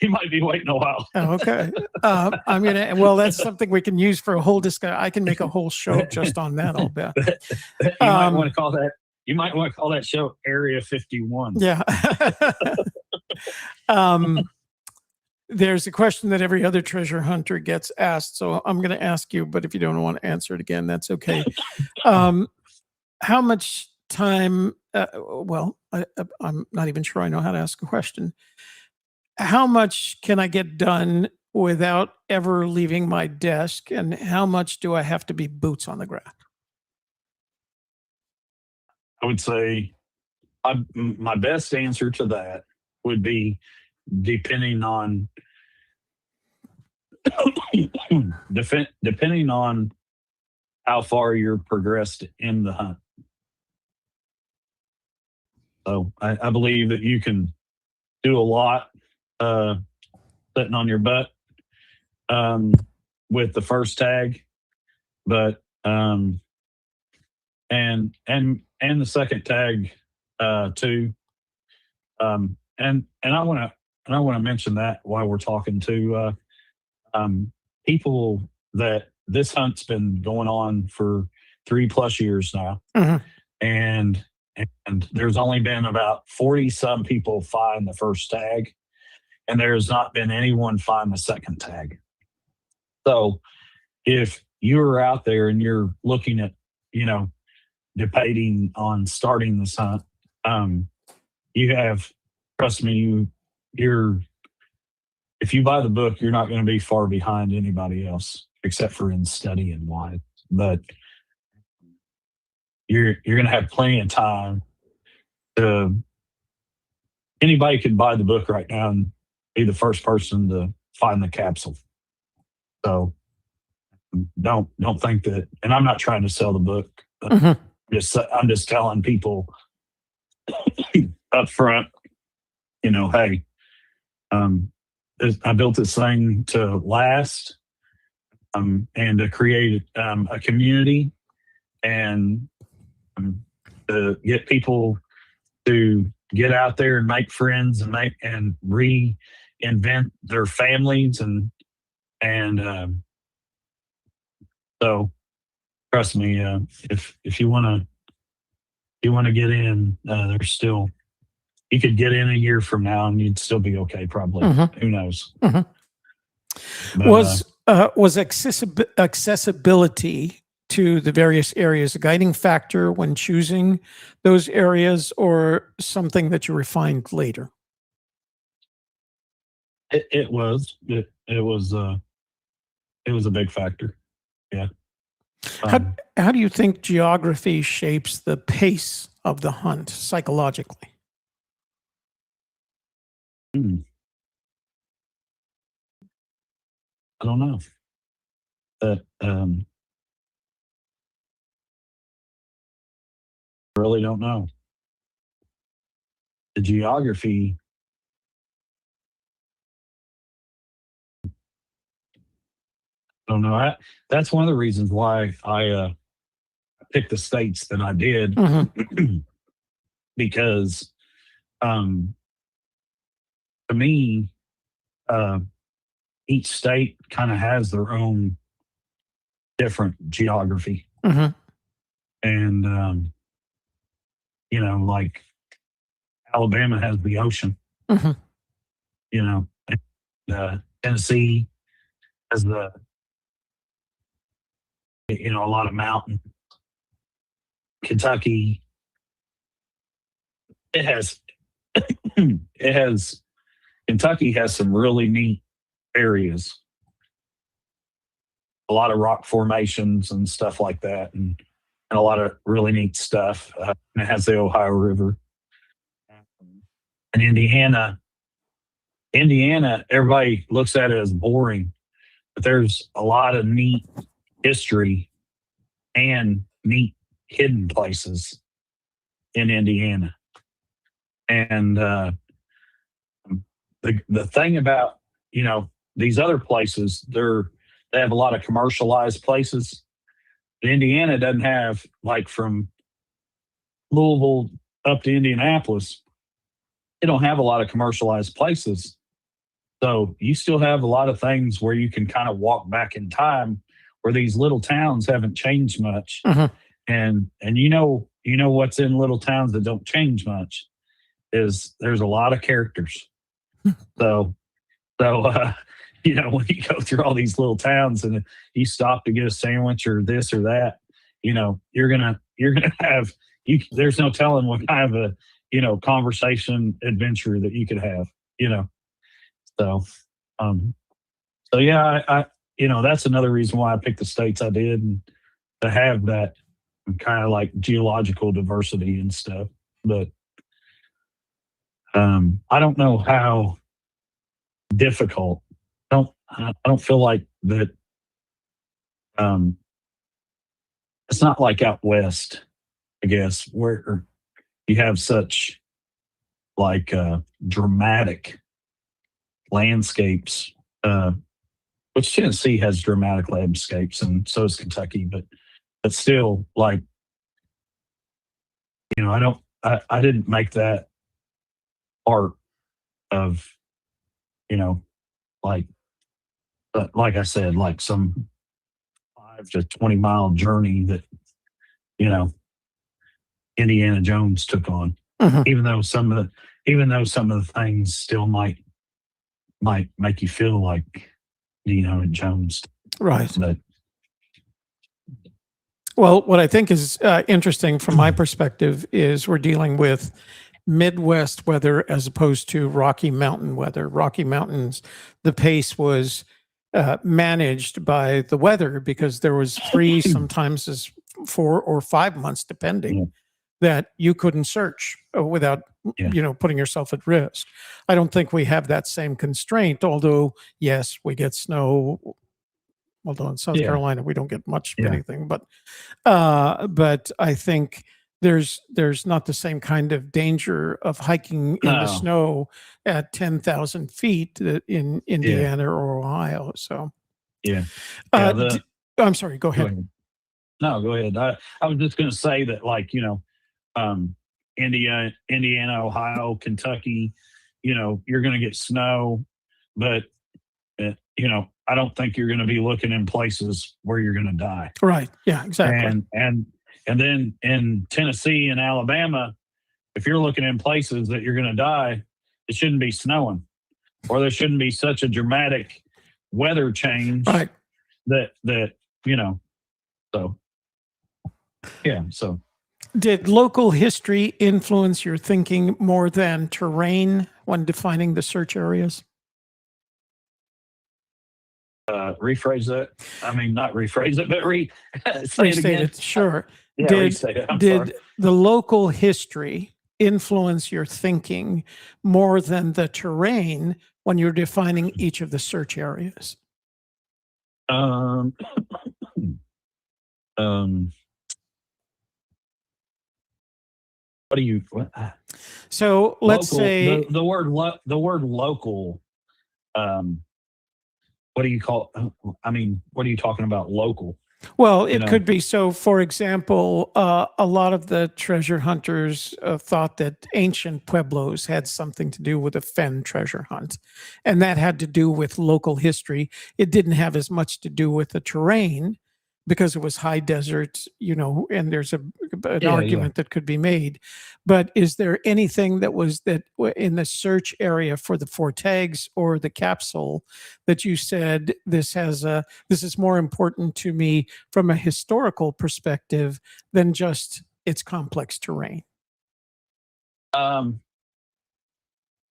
he might be waiting a while. Okay. I'm going to, well, that's something we can use for a whole discussion. I can make a whole show just on that, I'll bet. You might want to call that. You might want to call that show Area 51. Yeah. There's a question that every other treasure hunter gets asked. So I'm going to ask you, but if you don't want to answer it again, that's okay. How much time, I'm not even sure I know how to ask a question. How much can I get done without ever leaving my desk? And how much do I have to be boots on the ground? I would say my best answer to that would be depending on depending on how far you're progressed in the hunt. So I believe that you can do a lot sitting on your butt with the first tag, but and the second tag too. And I want to mention that while we're talking to people that this hunt's been going on for 3+ years now, and there's only been about 40 some people find the first tag, and there's not been anyone find the second tag. So if you're out there and you're looking at, debating on starting this hunt, you have, trust me, you're if you buy the book, you're not going to be far behind anybody else except for in study and wise. But you're going to have plenty of time to. Anybody could buy the book right now and be the first person to find the capsule. So don't think that. And I'm not trying to sell the book. I'm just telling people up front. Hey, I built this thing to last, and to create a community, and to get people to get out there and make friends and reinvent their families and so trust me, if you want to get in, there's still, you could get in a year from now and you'd still be okay, probably. Who knows? But, was accessibility to the various areas a guiding factor when choosing those areas, or something that you refined later? It was a big factor. Yeah. How do you think geography shapes the pace of the hunt psychologically? I don't know. I really don't know. The geography. I don't know. That's one of the reasons why I picked the states that I did, because to me, each state kind of has their own different geography. and like Alabama has the ocean, Mhm. and Tennessee has a lot of mountain. Kentucky, it has it has Kentucky has some really neat areas, a lot of rock formations and stuff like that, and a lot of really neat stuff. And it has the Ohio River. And Indiana, everybody looks at it as boring, but there's a lot of neat history and neat hidden places in Indiana. And the thing about these other places, they have a lot of commercialized places. Indiana doesn't have, like, from Louisville up to Indianapolis. They don't have a lot of commercialized places. So you still have a lot of things where you can kind of walk back in time, where these little towns haven't changed much. Mhm. And what's in little towns that don't change much is there's a lot of characters. So when you go through all these little towns and you stop to get a sandwich or this or that, you're gonna have there's no telling what kind of a conversation adventure that you could have. So so yeah, I that's another reason why I picked the states I did, and to have that kind of like geological diversity and stuff. But I don't know how difficult. I don't feel like that. Um, it's not like out west, I guess, where you have such like dramatic landscapes. Which Tennessee has dramatic landscapes, and so is Kentucky. But still, like, I didn't make that part of like, but like I said, like some 5 to 20 mile journey that you know Indiana Jones took on. Mhm. Even though some of the things still might make you feel like Jones. Right. But Well, what I think is interesting from my perspective is we're dealing with Midwest weather as opposed to Rocky Mountain weather. Rocky Mountains, the pace was managed by the weather because there was 3, sometimes as 4 or 5 months, depending, Yeah. that you couldn't search without Yeah. putting yourself at risk. I don't think we have that same constraint, although yes, we get snow. Although in South Yeah. Carolina we don't get much of Yeah. anything, but I think there's not the same kind of danger of hiking in the No. snow at 10,000 feet in Yeah. Indiana or Ohio. So, Yeah. uh, Yeah. d- I'm sorry. Go Go ahead. ahead. No, go ahead. I was just going to say that, like, um, Indiana, Ohio, Kentucky, you're going to get snow, but I don't think you're going to be looking in places where you're going to die. Right. Yeah. Exactly. And then in Tennessee and Alabama, if you're looking in places that you're going to die, it shouldn't be snowing, or there shouldn't be such a dramatic weather change Right. that so yeah. So Did local history influence your thinking more than terrain when defining the search areas? rephrase that. I mean, not rephrase it, but say it Restate again. it. Sure. Yeah, Did restate it. I'm sorry. did the local history influence your thinking more than the terrain when you're defining each of the search areas? Um, um, what do you what, So let's local? say, The word local. Um, what do you call? I mean, what are you talking about? Local? well, You it know? could be so. For example, a lot of the treasure hunters thought that ancient pueblos had something to do with a fen treasure hunt, and that had to do with local history. It didn't have as much to do with the terrain, because it was high desert, and there's an Yeah, argument that could be made. But is there anything that was in the search area for the 4 tags or the capsule that you said this is more important to me from a historical perspective than just its complex terrain?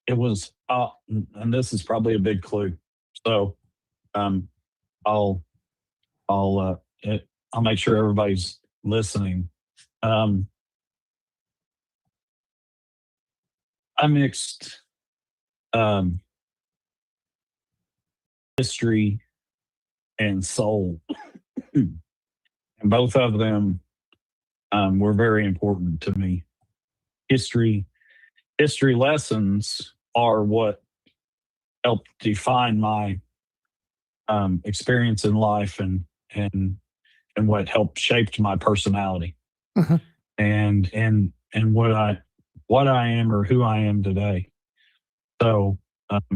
It was, and this is probably a big clue. So, um, I'll I'll I'll make sure everybody's listening. Um, I mixed um, history and soul, and both of them were very important to me. History history lessons are what helped define my experience in life, and what helped shaped my personality, Mhm. and what I am or who I am today. So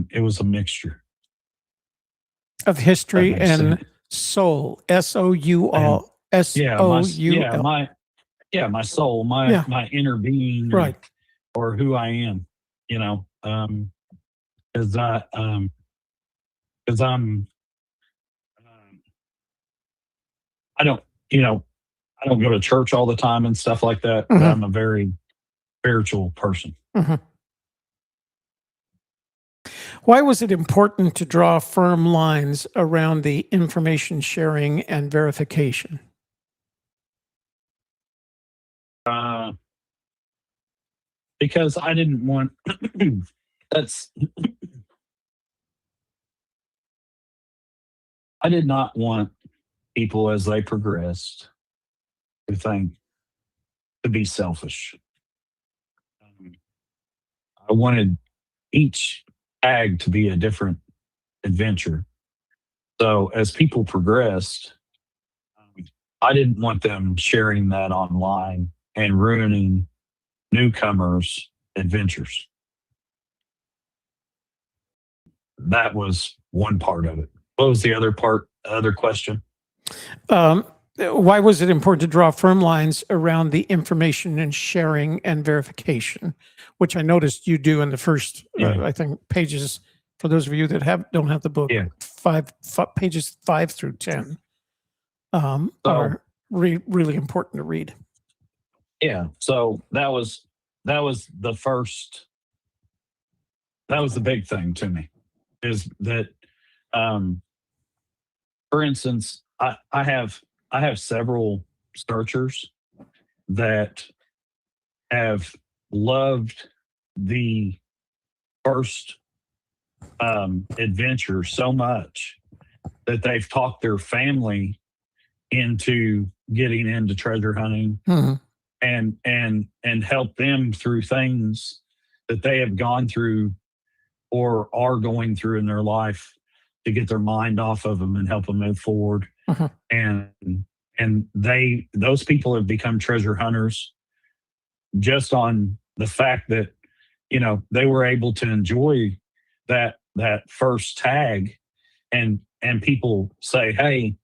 it was a mixture. Of That history makes sense. and soul, SOUL, And yeah, SOUL. my soul, Yeah, my inner being, right. or who I am. You know, because I because I'm um, I don't I don't go to church all the time and stuff like that, but Mhm, I'm a very spiritual person. mhm. Why was it important to draw firm lines around the information sharing and verification? Uh, because I didn't want that's I did not want people as they progressed to think to be selfish. Um, I wanted each tag to be a different adventure. So as people progressed, um, I didn't want them sharing that online and ruining newcomers' adventures. That was one part of it. What was the other part? Other question? Um, why was it important to draw firm lines around the information and sharing and verification, which I noticed you do in the first, Yeah, I think, pages. For those of you that don't have the book, yeah. pages 5 through 10 So are really important to read. yeah, so that was the first. That was the big thing to me, is that, um, for instance, I have several searchers that have loved the first adventure so much that they've talked their family into getting into treasure hunting, Mhm. and help them through things that they have gone through or are going through in their life, to get their mind off of them and help them move forward. Mhm. And those people have become treasure hunters just on the fact that, they were able to enjoy that first tag, and people say, hey,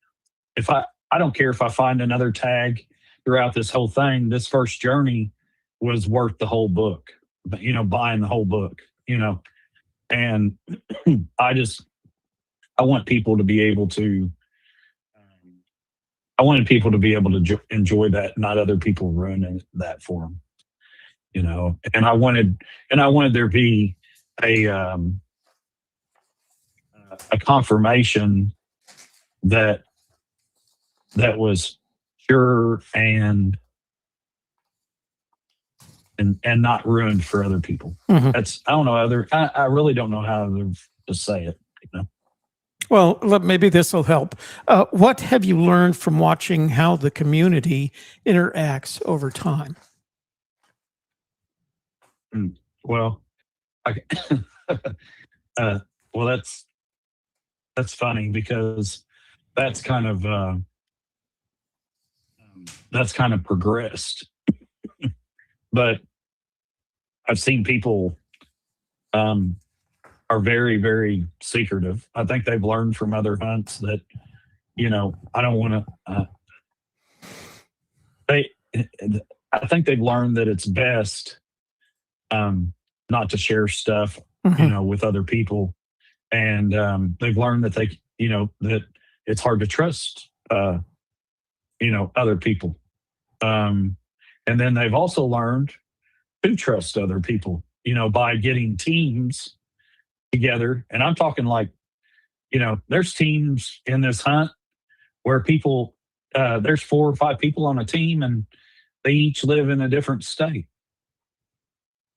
if I don't care if I find another tag throughout this whole thing, this first journey was worth the whole book. But buying the whole book, and I just I want people to be able to um, I wanted people to be able to enjoy that, not other people ruining that for them. And I wanted there to be a um, a confirmation that was sure, and not ruined for other people. Mhm. That's I don't know other I really don't know how to say it. You know? Well, maybe this will help. What have you learned from watching how the community interacts over time? Mm. Well, I, uh, well, that's funny, because that's kind of progressed, but I've seen people um, are very, very secretive. I think they've learned from other hunts that, I don't want to. they, I think they've learned that it's best not to share stuff, with other people, and they've learned that that it's hard to trust, other people, and then they've also learned to trust other people, by getting teams together. And I'm talking like, there's teams in this hunt where people, there's 4 or 5 people on a team, and they each live in a different state,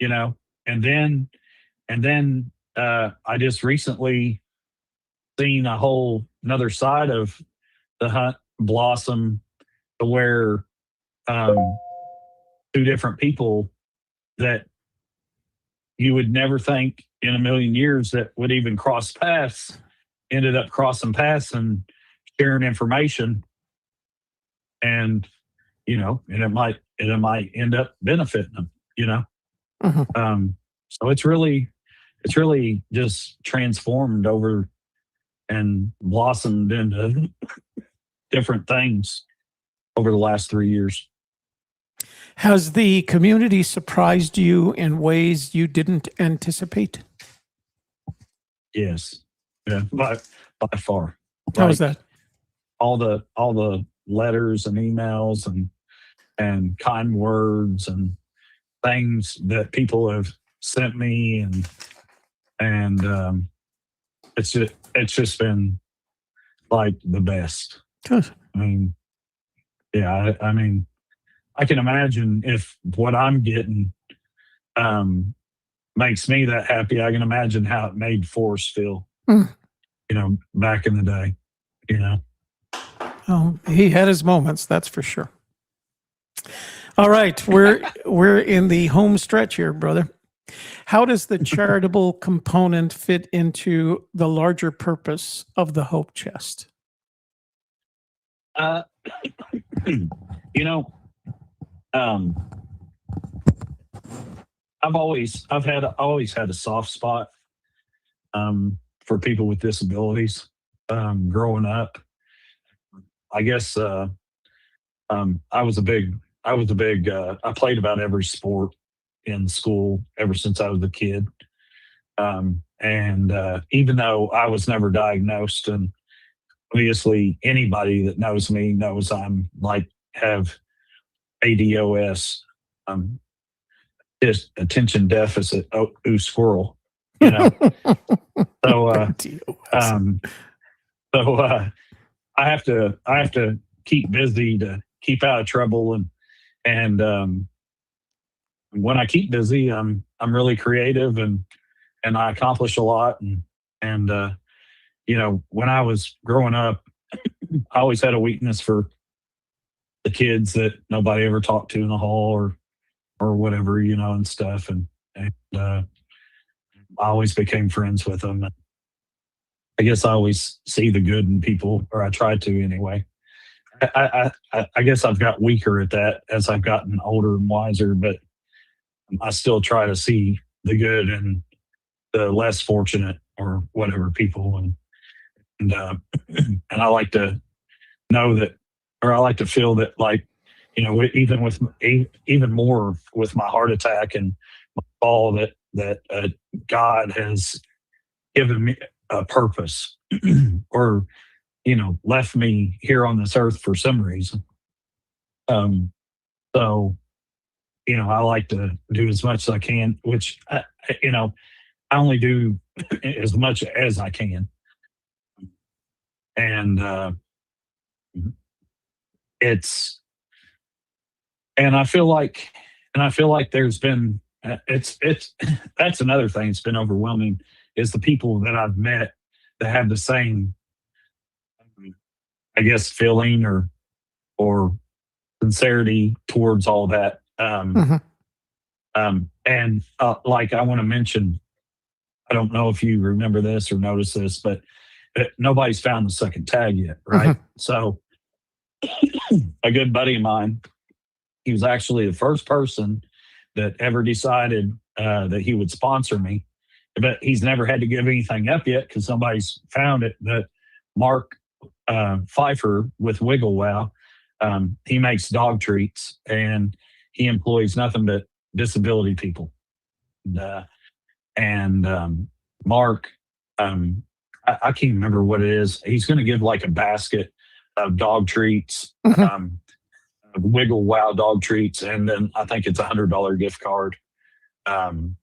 and then I just recently seen another side of the hunt blossom to where 2 different people that you would never think in a million years that would even cross paths ended up crossing paths and sharing information, and and it might end up benefiting them. So it's really just transformed over and blossomed into different things over the last 3 years. Has the community surprised you in ways you didn't anticipate? Yes. Yeah, by far. How was that? All the letters and emails and kind words and things that people have sent me, and it's just been like the best. Good. I mean, yeah, I mean, I can imagine if what I'm getting makes me that happy. I can imagine how it made Forrest feel, back in the day, He had his moments, that's for sure. All right, we're in the home stretch here, brother. How does the charitable component fit into the larger purpose of the Hope Chest? I've always had a soft spot for people with disabilities. Growing up, I guess I played about every sport in school ever since I was a kid. And even though I was never diagnosed, and obviously anybody that knows me knows I'm have ADOS, just attention deficit, squirrel, So, I have to keep busy to keep out of trouble, and when I keep busy, I'm really creative, and I accomplish a lot, and when I was growing up, I always had a weakness for the kids that nobody ever talked to in the hall or whatever, and stuff, and I always became friends with them. I guess I always see the good in people, or I try to anyway. I guess I've got weaker at that as I've gotten older and wiser, but I still try to see the good in the less fortunate or whatever people, and I like to know that, or I like to feel that, even more with my heart attack and my fall, that God has given me a purpose, or left me here on this earth for some reason. So I like to do as much as I can, which I only do as much as I can, and it's and I feel like there's been it's that's another thing that's been overwhelming, is the people that I've met that have the same, I guess, feeling or sincerity towards all that. And I want to mention, I don't know if you remember this or notice this, but nobody's found the second tag yet, right? So a good buddy of mine, he was actually the first person that ever decided that he would sponsor me, but he's never had to give anything up yet because somebody's found it. But Mark Pfeiffer with Wiggle Wow, He makes dog treats, and he employs nothing but disability people. And Mark, I can't remember what it is. He's going to give like a basket of dog treats, Wiggle Wow dog treats, and then I think it's $100 gift card to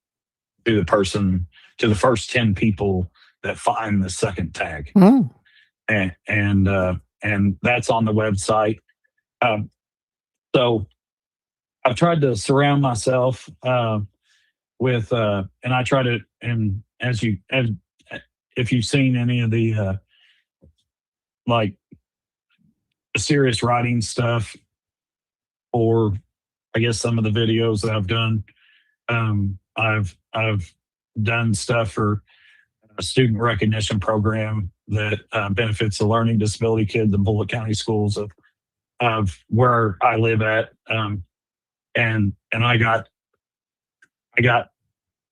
the person, to the first 10 people that find the second tag. And that's on the website. So I've tried to surround myself with, and I try to, and as if you've seen any of the like serious writing stuff, or I guess some of the videos that I've done, I've done stuff for a student recognition program that benefits the learning disability kids in Bullitt County schools of where I live at, and I got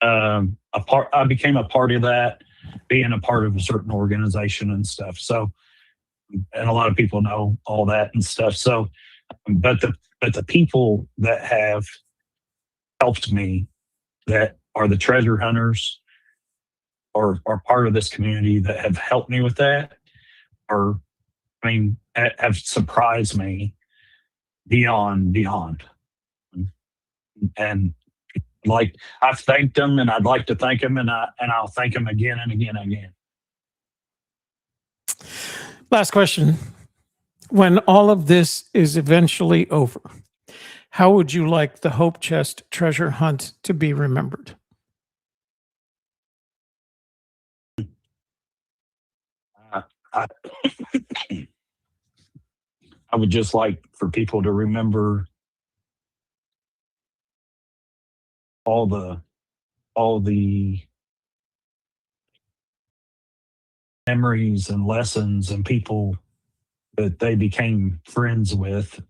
a part. I became a part of that, being a part of a certain organization and stuff. So, and a lot of people know all that and stuff. So, but the people that have helped me, that are the treasure hunters, or are part of this community that have helped me with that, or have surprised me beyond. And like, I've thanked them, and I'd like to thank them, and I'll thank them again and again and again. Last question. When all of this is eventually over, how would you like the Hope Chest treasure hunt to be remembered? I would just like for people to remember all the memories and lessons and people that they became friends with,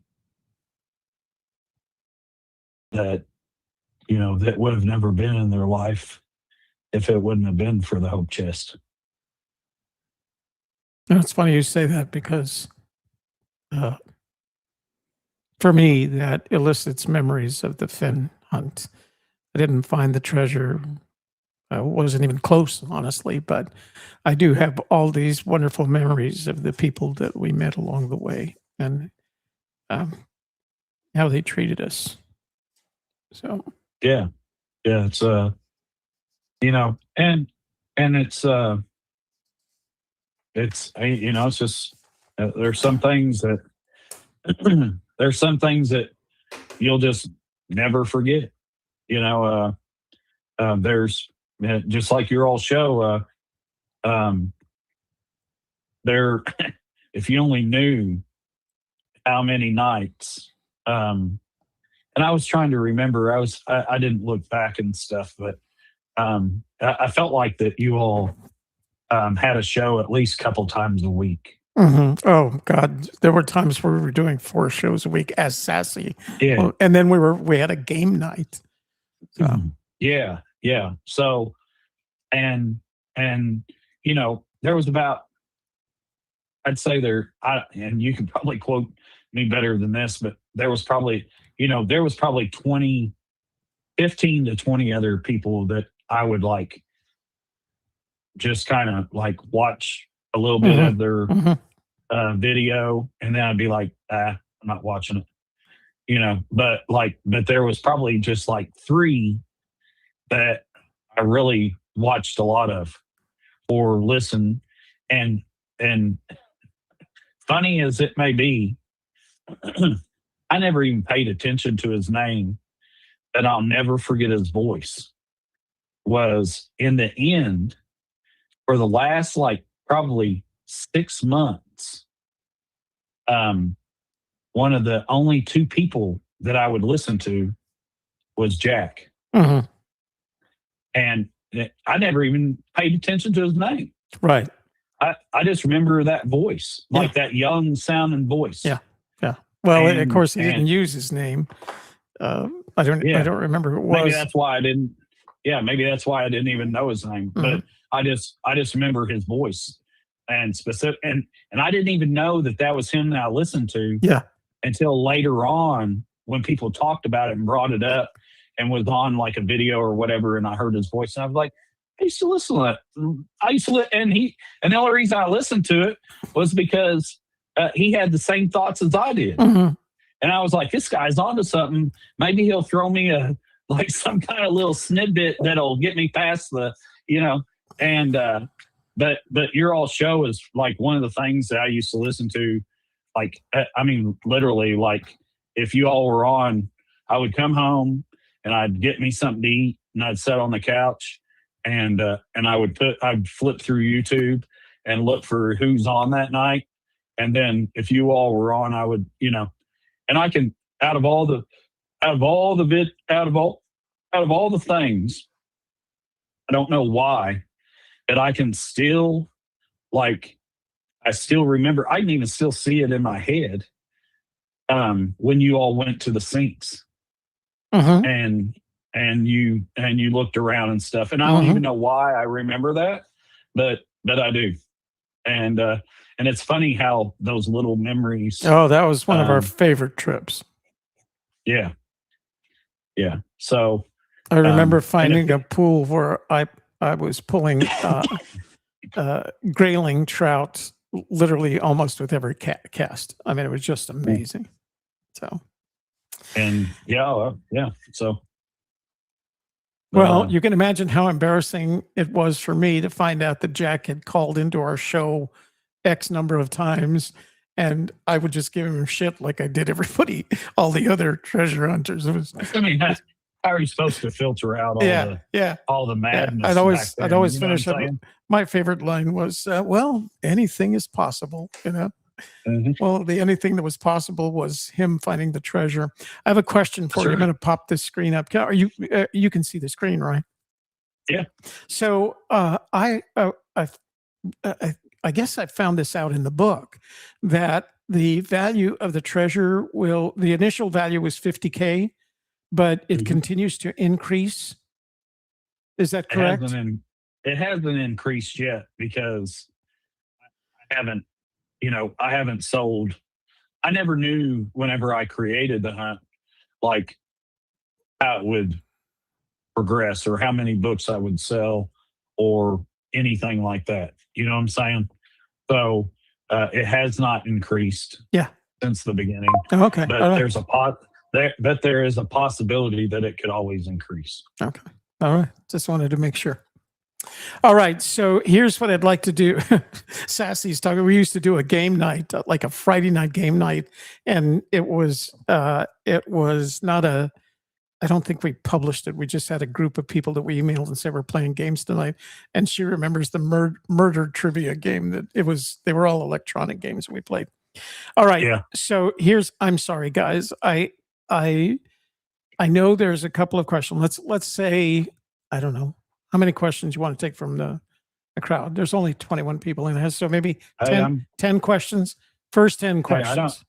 that that would have never been in their life if it wouldn't have been for the Hope Chest. It's funny you say that, because for me, that elicits memories of the Finn hunt. I didn't find the treasure. I wasn't even close, honestly, but I do have all these wonderful memories of the people that we met along the way, and how they treated us. So yeah, it's and it's it's just there's some things that you'll just never forget. There's, just like your all show, there, if you only knew how many nights, and I was trying to remember, I didn't look back and stuff, but I felt like that you all had a show at least a couple times a week. Oh God, there were times where we were doing 4 shows a week as Sassy. Yeah. Well, and then we had a game night. So. Yeah. So, and there was about, I'd say and you can probably quote me better than this, but there was probably 15 to 20 other people that I would like just kind of like watch a little bit of their video, and then I'd be like, I'm not watching it, but there was probably just like 3 that I really watched a lot of or listened. And funny as it may be, I never even paid attention to his name, but I'll never forget his voice. Was in the end, for the last probably 6 months, one of the only 2 people that I would listen to was Jack. And I never even paid attention to his name. Right. I just remember that voice, like that young sounding voice. Yeah. Well, of course, he didn't use his name. I don't remember who it was. Maybe that's why I didn't. Yeah, maybe that's why I didn't even know his name. But I just remember his voice and specific, and I didn't even know that was him that I listened to. Yeah. until later on when people talked about it and brought it up and was on like a video or whatever. And I heard his voice and I was like, I used to listen to that. And the only reason I listened to it was because he had the same thoughts as I did. Mhm. And I was like, this guy's onto something. Maybe he'll throw me some kind of little snippet that'll get me past the, and, but your all show is like one of the things that I used to listen to. Like, I mean, literally, like if you all were on, I would come home and I'd get me something to eat and I'd sit on the couch and I'd flip through YouTube and look for who's on that night. And then if you all were on, I would, and I can, out of all the things, I don't know why, but I can still, like, I still remember, I can even still see it in my head when you all went to the sinks and you looked around and stuff. And I don't even know why I remember that, but I do. And it's funny how those little memories. Oh, that was one of our favorite trips. Yeah. Yeah. So I remember finding a pool where I was pulling grayling trout literally almost with every cast. I mean, it was just amazing. So, and yeah. So, well, you can imagine how embarrassing it was for me to find out that Jack had called into our show X number of times, and I would just give him shit like I did everybody, all the other treasure hunters. It was. I mean, how are you supposed to filter out all the madness? I'd always finish up. My favorite line was, "Well, anything is possible," Well, the anything that was possible was him finding the treasure. I have a question for you. I'm going to pop this screen up. You can see the screen, right? Yeah. So I guess I found this out in the book that the value of the treasure the initial value was $50K, but it continues to increase. Is that correct? It hasn't increased yet because I haven't sold. I never knew whenever I created the hunt, like how it would progress or how many books I would sell or anything like that. You know what I'm saying? So it has not increased since the beginning. Oh, okay. But there is a possibility that it could always increase. Okay. All right. Just wanted to make sure. All right. So here's what I'd like to do. Sassy's talking. We used to do a game night, like a Friday night game night. And it was not I don't think we published it. We just had a group of people that we emailed and said we're playing games tonight. And she remembers the murder trivia game that they were all electronic games we played. All right. Yeah. So I'm sorry, guys. I know there's a couple of questions. Let's say, I don't know how many questions you want to take from the crowd. There's only 21 people in it, so maybe 10 questions. First 10 questions.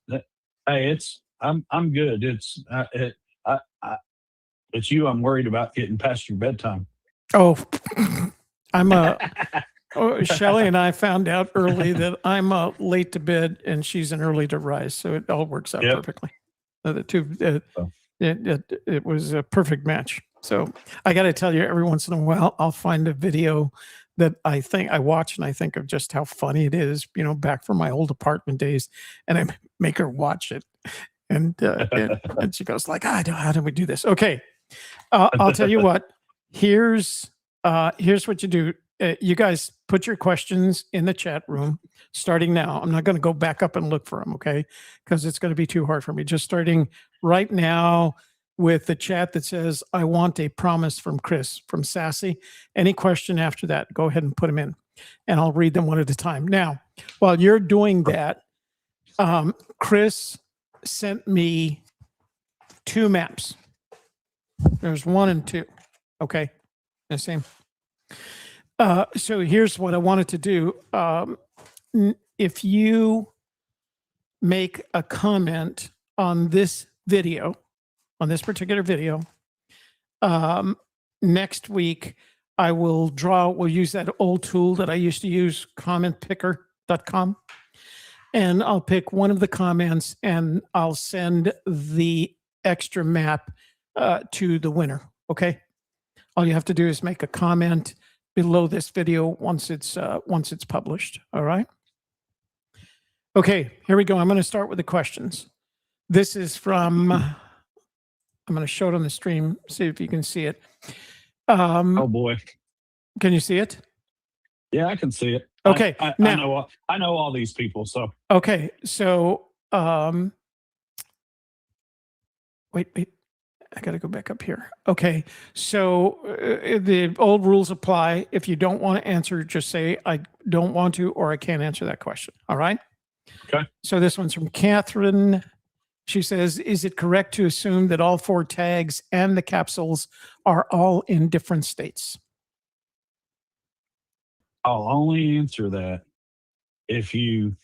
I'm good. It's you I'm worried about getting past your bedtime. Oh, Shelly and I found out early that I'm late to bed and she's an early to rise, so it all works out perfectly. The two, it was a perfect match. So I got to tell you, every once in a while, I'll find a video that I think I watch and I think of just how funny it is, back from my old apartment days, and I make her watch it. And she goes like, how do we do this? Okay. I'll tell you what, here's what you do. You guys put your questions in the chat room starting now. I'm not going to go back up and look for them. Okay. Cause it's going to be too hard for me. Just starting right now with the chat that says, I want a promise from Chris, from Sassy. Any question after that, go ahead and put them in and I'll read them one at a time. Now, while you're doing that, Chris sent me 2 maps. There's 1 and 2. Okay. The same. So here's what I wanted to do. If you make a comment on this video, on this particular video, next week, we'll use that old tool that I used to use, commentpicker.com. and I'll pick one of the comments and I'll send the extra map to the winner. Okay. All you have to do is make a comment below this video once it's published. All right. Okay, here we go. I'm going to start with the questions. This is from, I'm going to show it on the stream, see if you can see it. Oh boy. Can you see it? Yeah, I can see it. Okay. I know all these people. So okay. So wait. I got to go back up here. Okay. So the old rules apply. If you don't want to answer, just say I don't want to, or I can't answer that question. All right. Okay. So this one's from Catherine. She says, is it correct to assume that all 4 tags and the capsules are all in different states? I'll only answer that if you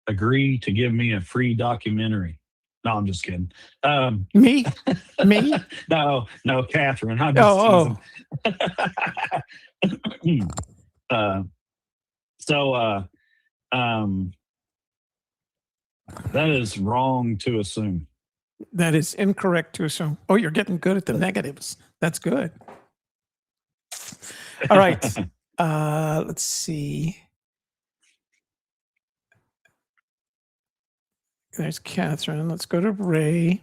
agree to give me a free documentary. No, I'm just kidding. Me? Me? No, Catherine. I'm just teasing. That is wrong to assume. That is incorrect to assume. Oh, you're getting good at the negatives. That's good. All right. Let's see. There's Catherine. Let's go to Ray.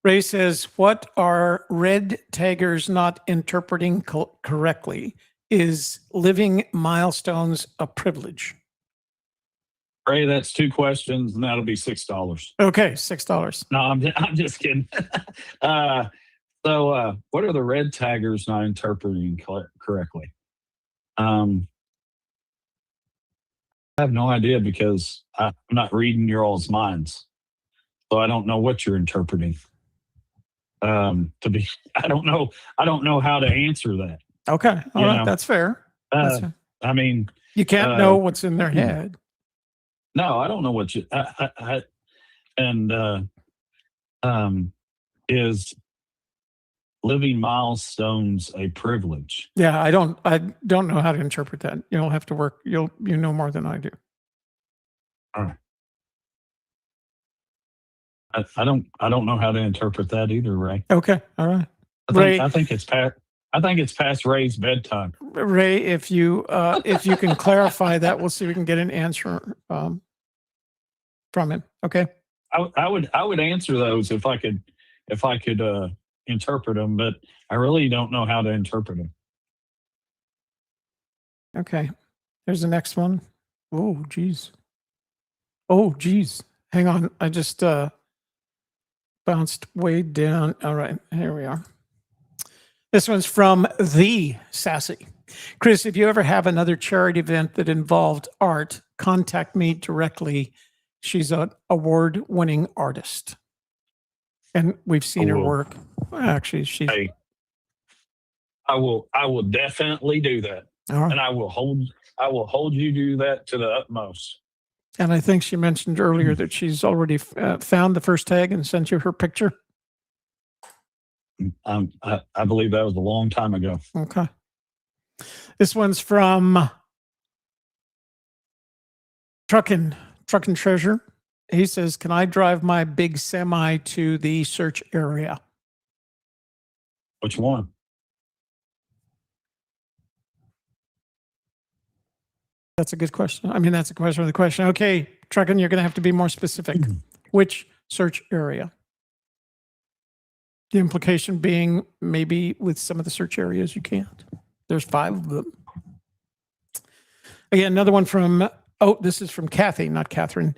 Ray says, what are red taggers not interpreting correctly? Is living milestones a privilege? Ray, that's 2 questions, and that'll be $6. Okay, $6. No, I'm just kidding. So what are the red taggers not interpreting correctly? I have no idea because I'm not reading your all's minds, so I don't know what you're interpreting. I don't know how to answer that. Okay, all right, that's fair. That's fair. I mean, you can't know what's in their head. No, I don't know what you. Is living milestones a privilege? Yeah, I don't know how to interpret that. You'll have to work. You know more than I do. All right. I don't know how to interpret that either, Ray. Okay, all right. I think it's past Ray's bedtime. Ray, if you can clarify that, we'll see if we can get an answer from him. Okay. I would answer those if I could interpret them, but I really don't know how to interpret them. Okay. There's the next one. Oh, geez. Hang on. I just bounced way down. All right. Here we are. This one's from The Sassy. Cris, if you ever have another charity event that involved art, contact me directly. She's an award-winning artist. And we've seen her work. Actually, she's... Hey, I will definitely do that. All right. And I will hold you to that to the utmost. And I think she mentioned earlier that she's already found the first tag and sent you her picture. I believe that was a long time ago. Okay. This one's from Truckin' Treasure. He says, can I drive my big semi to the search area? Which one? That's a good question. I mean, that's a question of the question. Okay, Truckin', you're going to have to be more specific. Which search area? The implication being maybe with some of the search areas you can't. There's 5 of them. Again, another one from, this is from Kathy, not Catherine.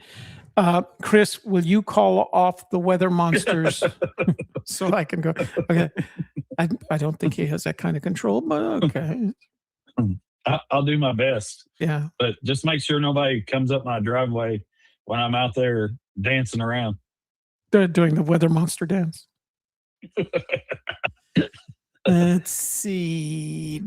Cris, will you call off the weather monsters so I can go? Okay. I don't think he has that kind of control, but okay. I'll do my best. Yeah. But just make sure nobody comes up my driveway when I'm out there dancing around. They're doing the weather monster dance. Let's see.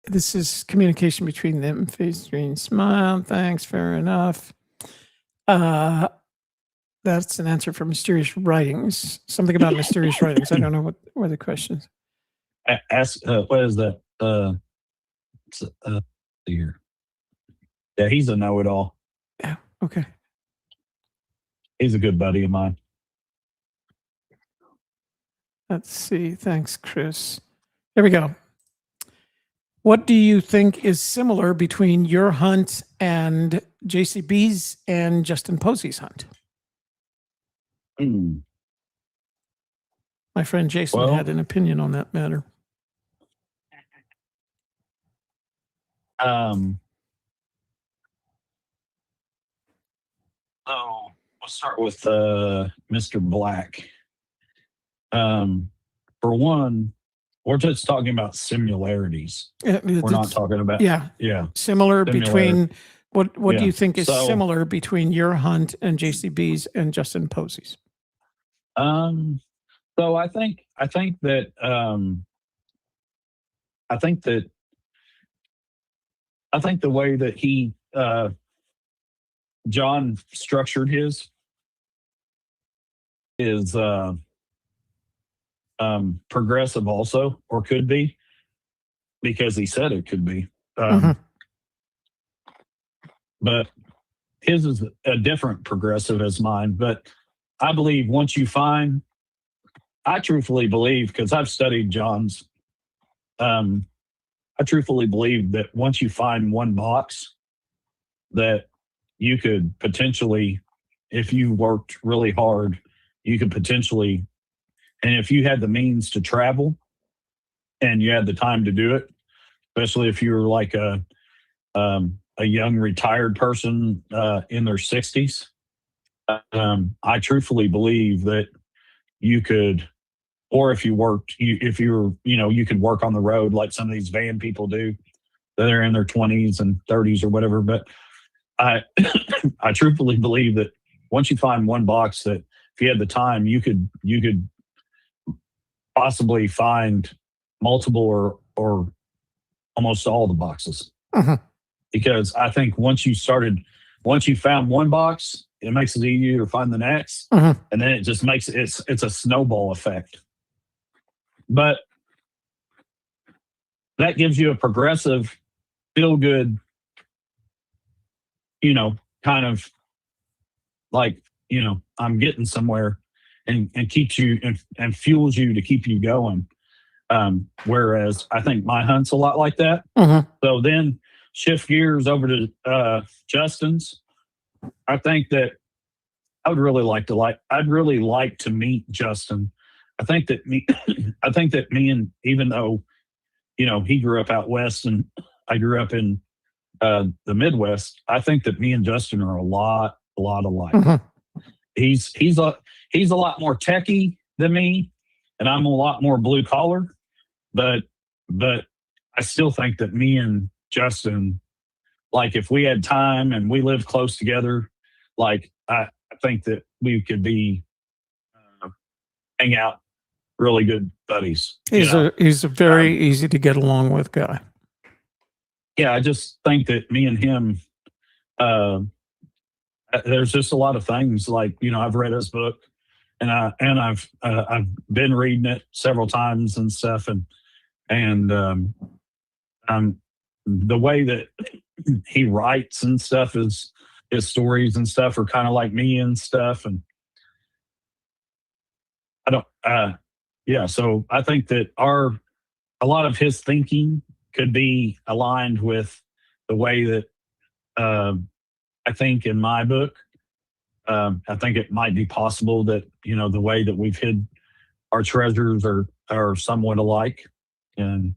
This is communication between them. Face screen smile. Thanks. Fair enough. That's an answer for mysterious writings. Something about mysterious writings. I don't know what the question is. Ask what is that? Here. Yeah, he's a know-it-all. Yeah. Okay. He's a good buddy of mine. Let's see. Thanks, Chris. There we go. What do you think is similar between your hunt and JCB's and Justin Posey's hunt? Hmm. My friend Jason Well- had an opinion on that matter. So we'll start with Mr. Black. For one, we're just talking about similarities. We're not talking about Yeah, yeah. similar between what do Yeah. you think is So- similar between your hunt and JCB's and Justin Posey's? So I think that the way that he John structured his is progressive also, or could be, because he said it could be. But his is a different progressive as mine. But I believe I truthfully believe, because I've studied John's, I truthfully believe that once you find one box, that you could potentially, if you worked really hard, you could potentially, and if you had the means to travel and you had the time to do it, especially if you were like a young retired person in their 60s, I truthfully believe that you could, or if you worked, if you were, you could work on the road like some of these van people do that are in their 20s and 30s or whatever. But I I truthfully believe that once you find one box, that if you had the time, you could possibly find multiple or almost all the boxes. Because I think once you found one box, it makes it easier to find the next, and then it just makes it's a snowball effect. But that gives you a progressive, feel good, kind of like, I'm getting somewhere, and keeps you and fuels you to keep you going. Whereas I think my hunt's a lot like that. So then shift gears over to Justin's. I think that I'd really like to meet Justin. I think that me and, even though, he grew up out west and I grew up in the Midwest, I think that me and Justin are a lot alike. He's a lot more techie than me, and I'm a lot more blue collar. But I still think that me and Justin, like, if we had time and we lived close together, like, I think that we could be hang out, really good buddies. He's a very easy to get along with guy. Yeah, I just think that me and him, there's just a lot of things, like, I've read his book, and I've been reading it several times and stuff, and the way that he writes and stuff, his stories and stuff are kind of like me and stuff, and I don't so I think that a lot of his thinking could be aligned with the way that I think in my book. I think it might be possible that, the way that we've hid our treasures are somewhat alike. And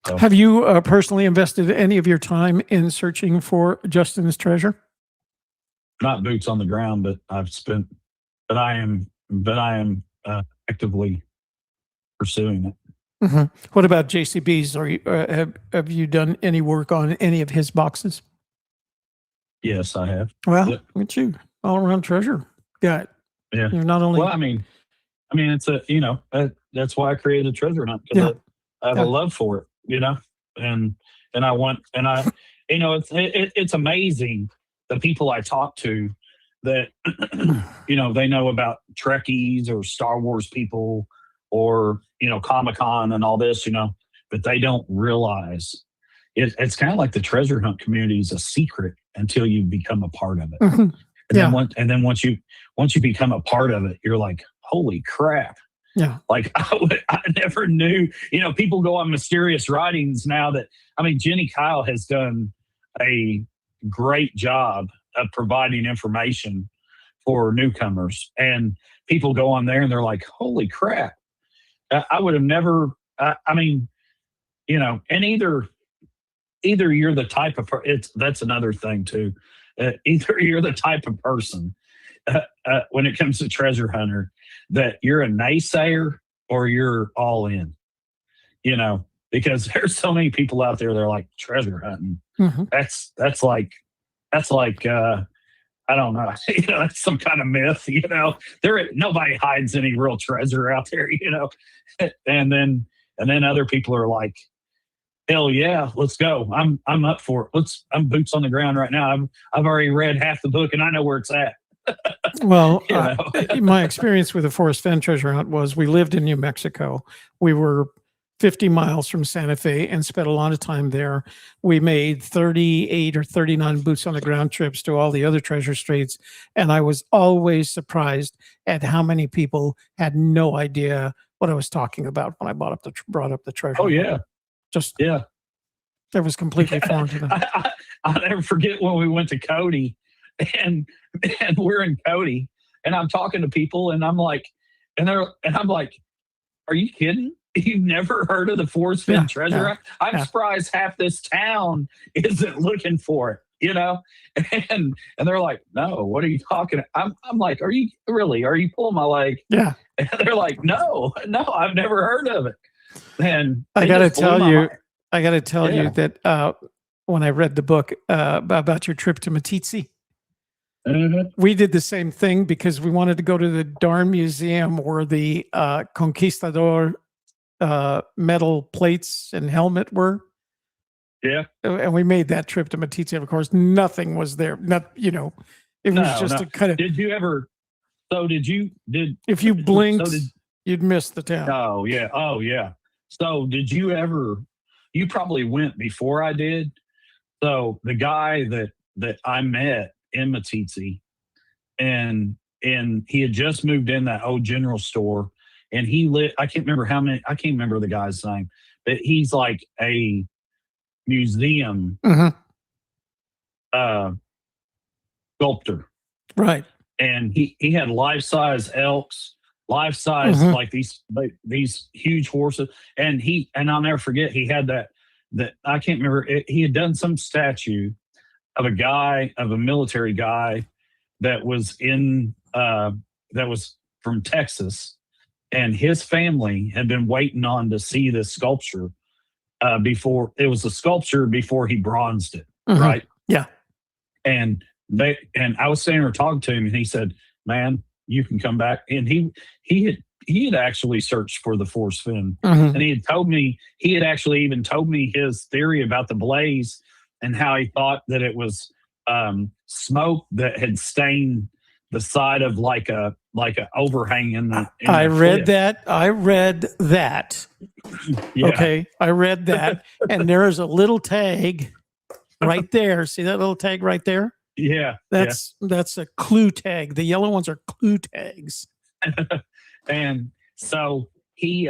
so, Have you personally invested any of your time in searching for Justin's treasure? not boots on the ground, but I am actively pursuing it. What about JCB's? Have you done any work on any of his boxes? Yes, I have. Well, Yep. look at you, all around treasure guy. Yeah. You're not only Well, I mean, it's that's why I created a treasure hunt, because I have a love for it, and it's amazing the people I talk to that, they know about Trekkies or Star Wars people or Comic-Con and all this, but they don't realize it's kind of like the treasure hunt community is a secret until you become a part of it. Mhm. Yeah. Once you become a part of it, you're like, holy crap. Yeah. Like I never knew, people go on mysterious writings now that, Jenny Kyle has done a great job of providing information for newcomers, and people go on there and they're like, holy crap. I would have never, and either you're the type of, that's another thing too. Either you're the type of person when it comes to treasure hunter that you're a naysayer or you're all in, because there's so many people out there that are like treasure hunting. Mhm. That's like I don't know, that's some kind of myth, nobody hides any real treasure out there, and then other people are like, hell yeah, let's go. I'm up for it. I'm boots on the ground right now. I've already read half the book and I know where it's at. Well, my experience with the Forrest Fenn treasure hunt was we lived in New Mexico. We were 50 miles from Santa Fe and spent a lot of time there. We made 38 or 39 boots on the ground trips to all the other treasure streets. And I was always surprised at how many people had no idea what I was talking about when I brought up the treasure. Oh, yeah. Yeah. It was completely foreign to them. I'll never forget when we went to Cody and we're in Cody and I'm talking to people and I'm like, are you kidding? You've never heard of the Forrest Fenn treasure hunt? I'm surprised half this town isn't looking for it, and they're like, no, what are you talking? I'm like, are you pulling my leg? Yeah. And they're like, no, I've never heard of it. And I got to tell you that when I read the book about your trip to Matitsi, we did the same thing because we wanted to go to the darn museum where the Conquistador metal plates and helmet were. Yeah. And we made that trip to Matitsi. Of course, nothing was there. It was just a kind of. Did you ever? So if you blinked, you'd miss the town. Oh yeah. So did you ever? You probably went before I did. So the guy that I met in Matitsi, and he had just moved in that old general store, and he lit. I can't remember the guy's name, but he's like a museum sculptor, right? And he had life-size elks, life-size like these huge horses, and I'll never forget he had that I can't remember. He had done some statue of a military guy that was from Texas, and his family had been waiting on to see this sculpture before it was a sculpture before he bronzed it, right? Yeah. And I was sitting there talking to him, and he said, "Man, you can come back." And he had actually searched for the Forrest Fenn, and he had actually even told me his theory about the blaze and how he thought that it was smoke that had stained the side of like a overhang in the. I read that. Yeah. Okay, I read that, and there is a little tag right there. See that little tag right there? Yeah, that's a clue tag. The yellow ones are clue tags. And so he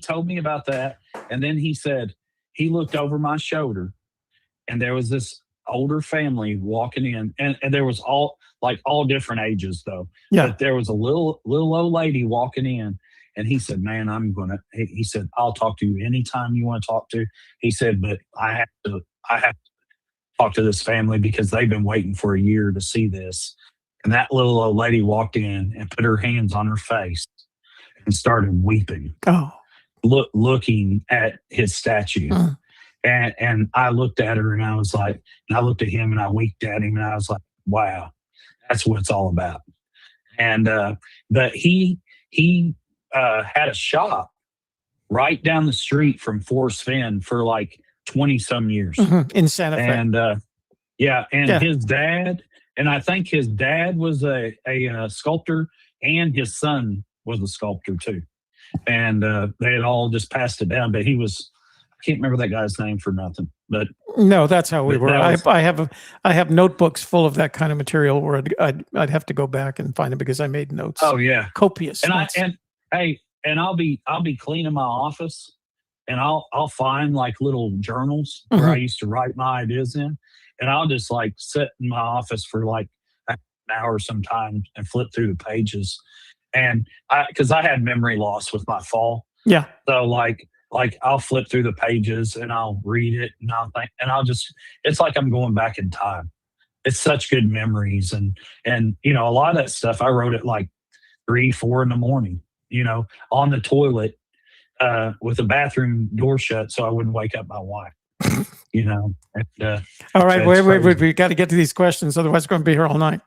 told me about that, and then he said he looked over my shoulder, and there was this older family walking in, and there was all different ages though. Yeah, but there was a little old lady walking in, and he said, "Man, he said, I'll talk to you anytime you want to talk to." He said, "But I have to talk to this family because they've been waiting for a year to see this." And that little old lady walked in and put her hands on her face and started weeping. Oh, looking at his statue. And I looked at her and I was like, and I looked at him and I winked at him and I was like, wow, that's what it's all about. And but he had a shop right down the street from Forrest Fenn for like 20 some years in Santa Fe. And his dad, and I think his dad was a sculptor, and his son was a sculptor too. and they had all just passed it down. But he was, I can't remember that guy's name for nothing. But No, that's how we But were. that was- I have notebooks full of that kind of material where I'd have to go back and find it because I made notes. oh yeah, Copious. and notes. I'll be cleaning my office, and I'll find like little journals where I used to write my ideas in, and I'll just like sit in my office for like an hour sometimes and flip through the pages, and because I had memory loss with my fall, Yeah. so like I'll flip through the pages and I'll read it and I'll think and I'll just it's like I'm going back in time. It's such good memories and you know a lot of that stuff I wrote at like 3, 4 in the morning, you know, on the toilet with the bathroom door shut so I wouldn't wake up my wife. You know. And, All right, it's wait. crazy. We got to get to these questions, otherwise we're going to be here all night.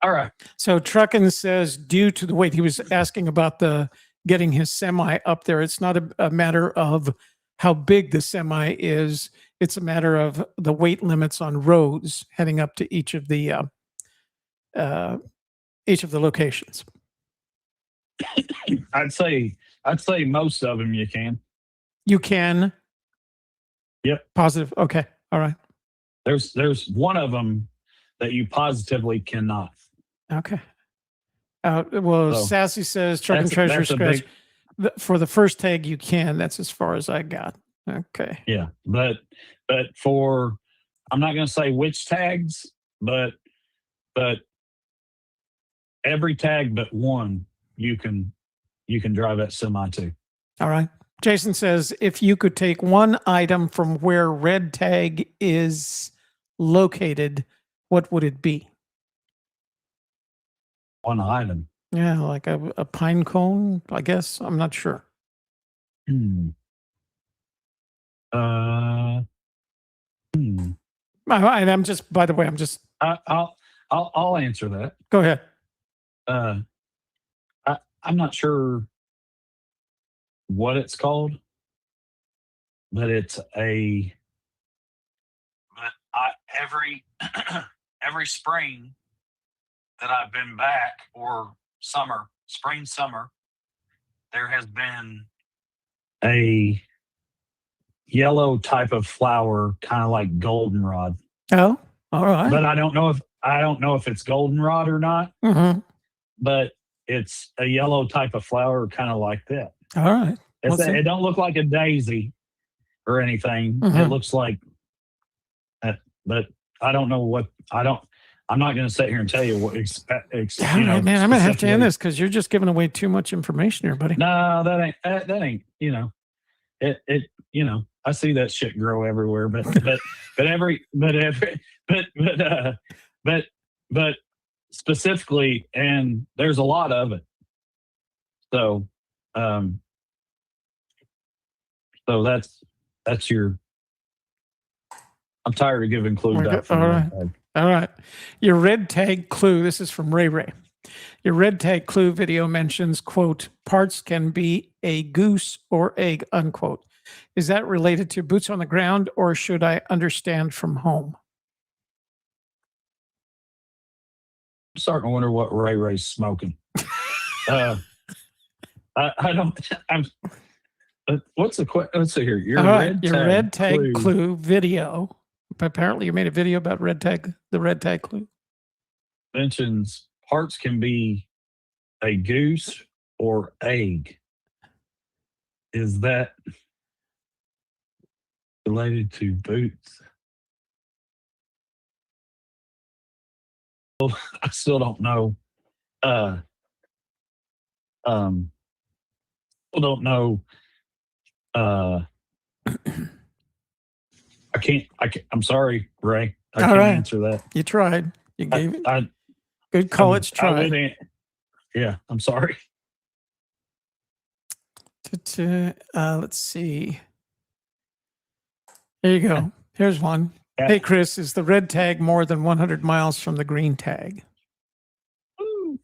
All right. So Truckin says, due to the weight, he was asking about the getting his semi up there. It's not a matter of how big the semi is. It's a matter of the weight limits on roads heading up to each of the locations. I'd say most of them you can. You can. Yep. Positive. Okay. All right. There's one of them that you positively cannot. Okay. Well, So, Sassy says Truck and Treasure that's a Scratch. big- For the first tag, you can. That's as far as I got. Okay. Yeah, but for I'm not going to say which tags, but every tag but one you can drive that semi to. All right. Jason says, if you could take one item from where red tag is located, what would it be? One item. Yeah, like a pine cone, I guess. I'm not sure. Hmm. And I'm just, by the way, I'll answer that. Go ahead. I'm not sure what it's called, but it's every every spring that I've been back, or spring, summer, there has been a yellow type of flower, kind of like goldenrod. Oh, all right. But I don't know if it's goldenrod or not. Mm-hmm. But it's a yellow type of flower, kind of like that. All right. It don't look like a daisy or anything. Mhm. It looks like, but I don't know what I'm not going to sit here and tell you what. All right, man. I'm gonna have to end specifically. this because you're just giving away too much information here, buddy. No, that ain't. You know, it. You know, I see that shit grow everywhere, but specifically, and there's a lot of it. So, that's your. I'm tired of giving clues out. All right. All right. Your red tag clue. This is from Ray Ray. Your red tag clue video mentions, quote, parts can be a goose or egg, unquote. Is that related to boots on the ground, or should I understand from home? I'm starting to wonder what Ray Ray's smoking. I don't. What's the question? Let's see here. Your All right. Your red tag clue video. Apparently, you made a video about the red tag clue. Mentions parts can be a goose or egg. Is that related to boots? Well, I still don't know. Still don't know. I can't. I'm sorry, Ray. I can't answer that. You tried. You gave it. I Good college try. Yeah, I'm sorry. Let's see. There you go. Here's one. Hey, Chris, is the red tag more than 100 miles from the green tag? Ooh,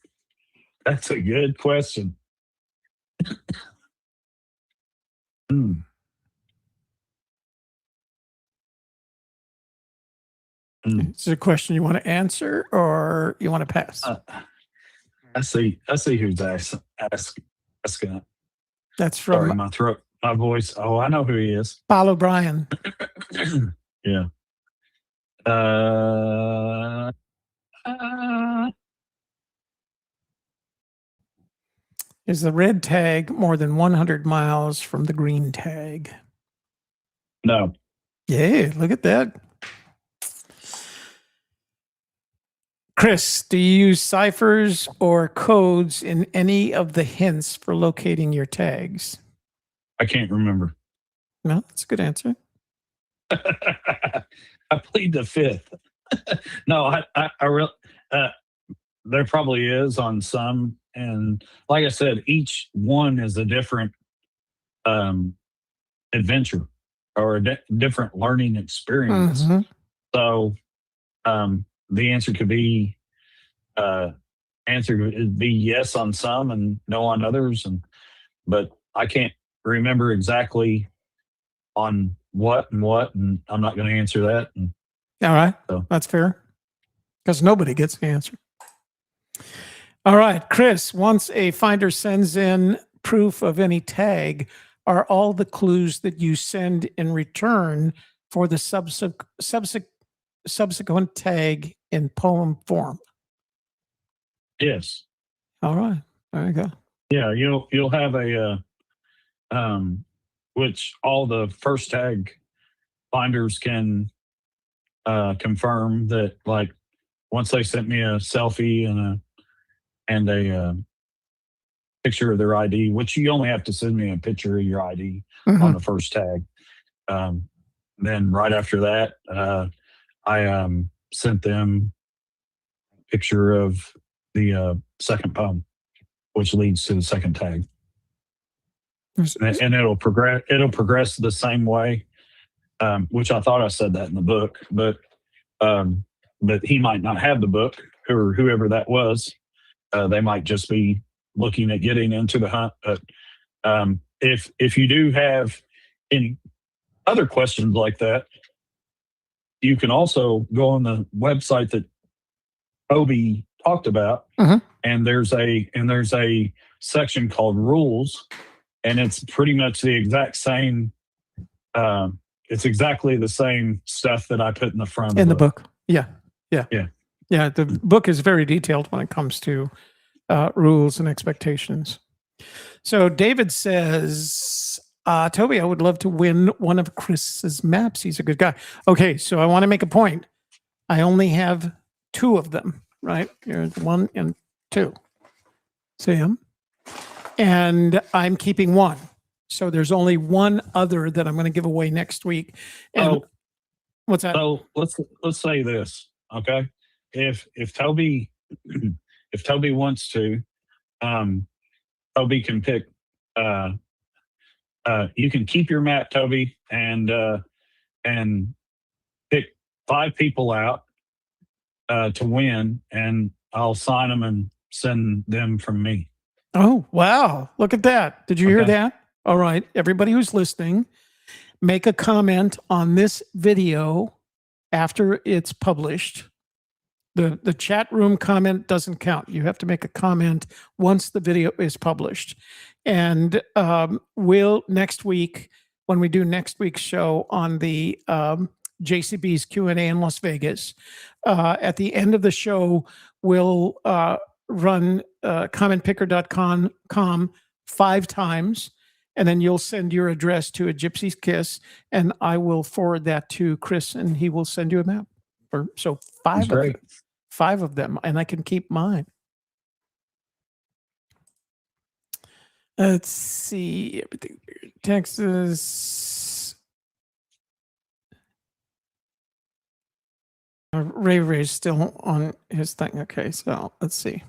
that's a good question. Is it a question you want to answer or you want to pass? I see who's asking it. That's Sorry, from my throat, my voice. Oh, I know who he is. Paul O'Brien. Yeah. Uh, Is the red tag more than 100 miles from the green tag? no. Yeah, look at that. Chris, do you use ciphers or codes in any of the hints for locating your tags? I can't remember. No, that's a good answer. I plead the fifth. No, I really, there probably is on some. And like I said, each one is a different adventure or a different learning experience. Mm-hmm. So the answer could be yes on some and no on others, but I can't remember exactly on what, and I'm not going to answer that. All right. So. That's fair because nobody gets the answer. All right. Chris, once a finder sends in proof of any tag, are all the clues that you send in return for the subsequent tag in poem form? Yes. All right. There you go. Yeah, you'll have a which all the first tag finders can confirm that, like, once they sent me a selfie and a picture of their ID, which you only have to send me a picture of your ID on the first tag. Then right after that, I sent them a picture of the second poem, which leads to the second tag. And it'll progress the same way, which I thought I said that in the book, but he might not have the book, or whoever that was. They might just be looking at getting into the hunt. But if you do have any other questions like that, you can also go on the website that Toby talked about, and there's a section called rules, and it's pretty much the exact same. It's exactly the same stuff that I put in the front in of the book. Yeah. The book is very detailed when it comes to rules and expectations. So David says, Toby, I would love to win one of Chris's maps. He's a good guy. Okay, so I want to make a point. I only have 2 of them, right? Here's 1 and 2. See him? And I'm keeping 1. So there's only 1 other that I'm going to give away next week. And what's that? So let's say this, okay? If Toby wants to, Toby can pick. You can keep your map, Toby, and pick 5 people out to win, and I'll sign them and send them from me. Oh, wow. Look at that. Did you hear that? All right. Everybody who's listening, make a comment on this video after it's published. The chat room comment doesn't count. You have to make a comment once the video is published. And we'll next week, when we do next week's show on the JCB's Q&A in Las Vegas, at the end of the show, we'll run commentpicker.com 5 times, and then you'll send your address to a Gypsy's Kiss, and I will forward that to Chris, and he will send you a map. So 5 of them. 5 of them, and I can keep mine. Let's see. Everything. Texas. Ray's still on his thing. Okay, so let's see.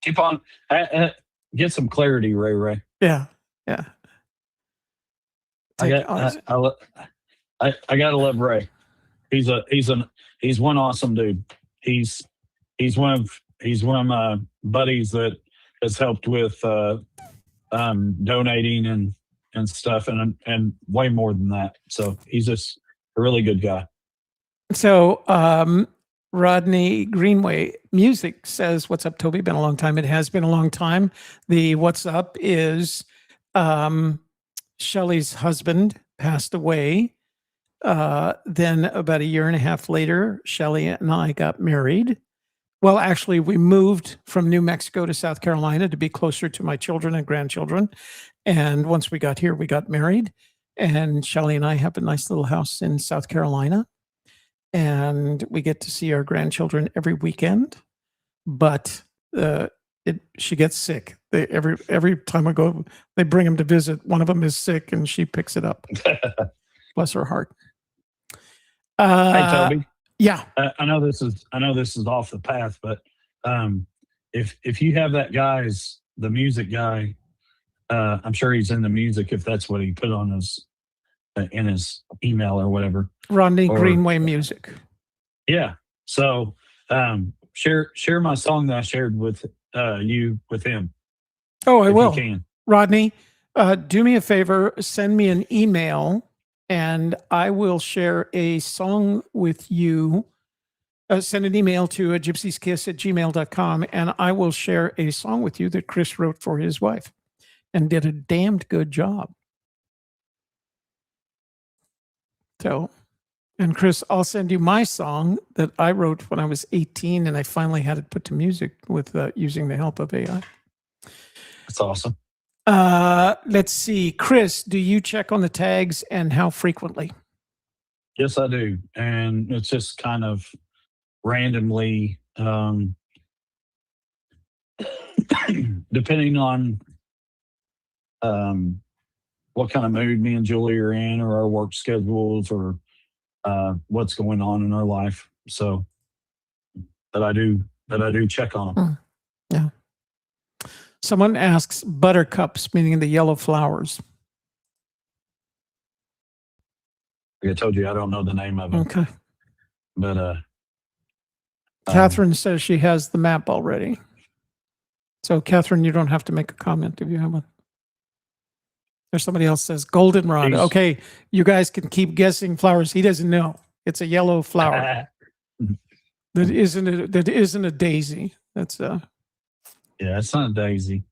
Keep on. Get some clarity, Ray. Yeah. I gotta love Ray. He's one awesome dude. He's one of my buddies that has helped with donating and stuff, and way more than that. So he's just a really good guy. So Rodney Greenway Music says, "What's up, Toby? Been a long time." It has been a long time. The what's up is Shelley's husband passed away. Then about a year and a half later, Shelley and I got married. Well, actually, we moved from New Mexico to South Carolina to be closer to my children and grandchildren. And once we got here, we got married. And Shelley and I have a nice little house in South Carolina. And we get to see our grandchildren every weekend. But she gets sick. Every time I go, they bring them to visit. One of them is sick, and she picks it up. Bless her heart. Hey, Toby. Yeah. I know this is off the path, but if you have that the music guy, I'm sure he's in the music if that's what he put on his in his email or whatever. Rodney Greenway Music. Yeah. So share my song that I shared with you with him. Oh, I will. You can. Rodney, do me a favor, send me an email and I will share a song with you. Send an email to gypsyskiss@gmail.com and I will share a song with you that Chris wrote for his wife and did a damned good job. So, and Chris, I'll send you my song that I wrote when I was 18 and I finally had it put to music with using the help of AI. That's awesome. Let's see. Chris, do you check on the tags and how frequently? Yes, I do. And it's just kind of randomly, depending on what kind of mood me and Julie are in or our work schedules or what's going on in our life. So that I do check on them. Yeah. Someone asks buttercups, meaning the yellow flowers. Like I told you, I don't know the name of it. Okay. But Catherine says she has the map already. So Catherine, you don't have to make a comment if you have one. There's somebody else says goldenrod. Okay, you guys can keep guessing flowers. He doesn't know. It's a yellow flower. that isn't a daisy. That's yeah, it's not a daisy.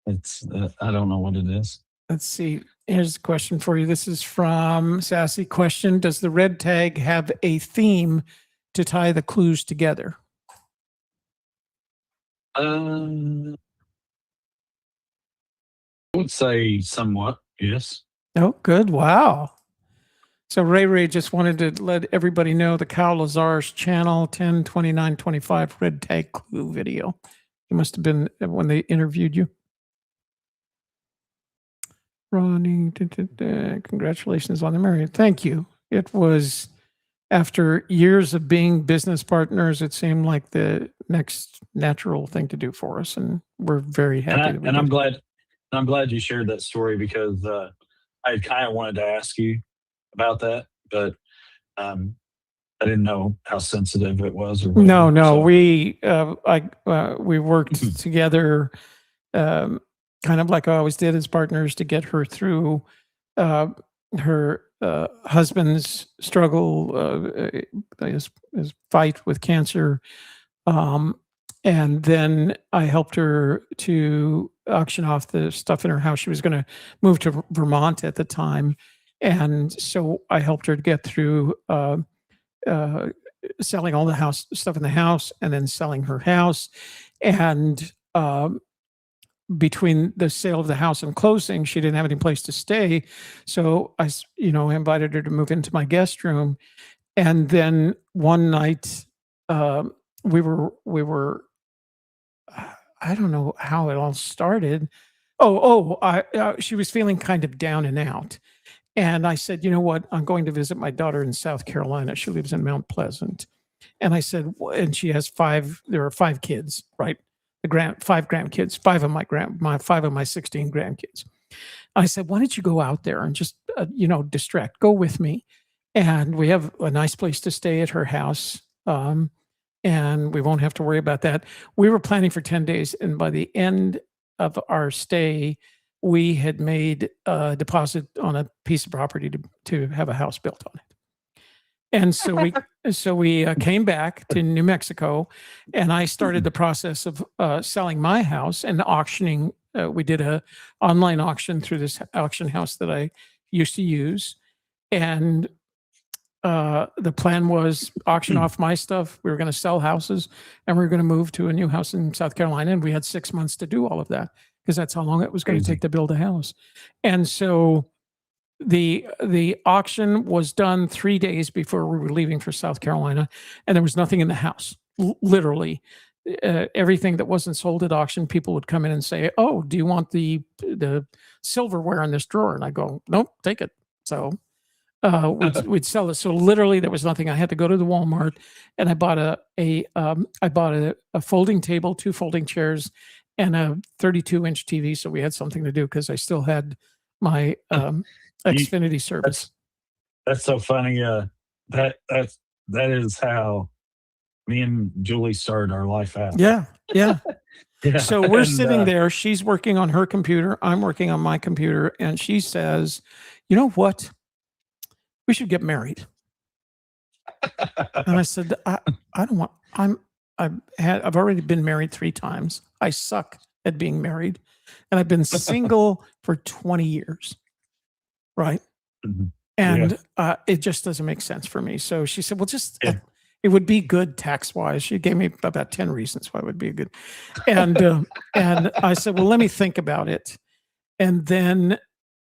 It's I don't know what it is. Let's see. Here's a question for you. This is from Sassy Question. Does the red tag have a theme to tie the clues together? I would say somewhat, yes. Oh, good. Wow. So Ray just wanted to let everybody know the Kyle Lazar's channel 10/29/25 red tag clue video. It must have been when they interviewed you. Ronnie, congratulations on the marriage. Thank you. It was after years of being business partners, it seemed like the next natural thing to do for us, and we're very happy. And I'm glad you shared that story because I kind of wanted to ask you about that, but I didn't know how sensitive it was. Or whatever, no, so. we worked together, kind of like I always did as partners to get her through her husband's struggle, his fight with cancer. And then I helped her to auction off the stuff in her house. She was going to move to Vermont at the time. And so I helped her to get through selling all the stuff in the house and then selling her house. And between the sale of the house and closing, she didn't have any place to stay. So I invited her to move into my guest room. And then one night we were I don't know how it all started. She was feeling kind of down and out. And I said, you know what? I'm going to visit my daughter in South Carolina. She lives in Mount Pleasant. And I said, and she has there are 5 kids, right? 5 grandkids, 5 of my 16 grandkids. I said, why don't you go out there and just, distract, go with me. And we have a nice place to stay at her house. And we won't have to worry about that. We were planning for 10 days. And by the end of our stay, we had made a deposit on a piece of property to have a house built on it. And so we came back to New Mexico, and I started the process of selling my house and auctioning we did a online auction through this auction house that I used to use, and the plan was auction off my stuff. We were going to sell houses, and we were going to move to a new house in South Carolina, and we had 6 months to do all of that because that's how long it was going to take to build a house. And so the auction was done 3 days before we were leaving for South Carolina, and there was nothing in the house. Literally, everything that wasn't sold at auction, people would come in and say, "Oh, do you want the silverware in this drawer?" And I go, "Nope, take it." So we'd sell it. So literally, there was nothing. I had to go to the Walmart, and I bought a folding table, 2 folding chairs, and a 32-inch TV. So we had something to do because I still had my Xfinity service. That's so funny. That is how me and Julie started our life out. Yeah. Yeah. So we're sitting there. She's working on her computer. I'm working on my computer, and she says, "You know what? We should get married." And I said, I don't want. I've already been married 3 times. I suck at being married, and I've been single for 20 years. Right. Mm-hmm. And it just doesn't make sense for me. So she said, "Well, just it would be good tax wise." She gave me about 10 reasons why it would be good. And and I said, "Well, let me think about it." And then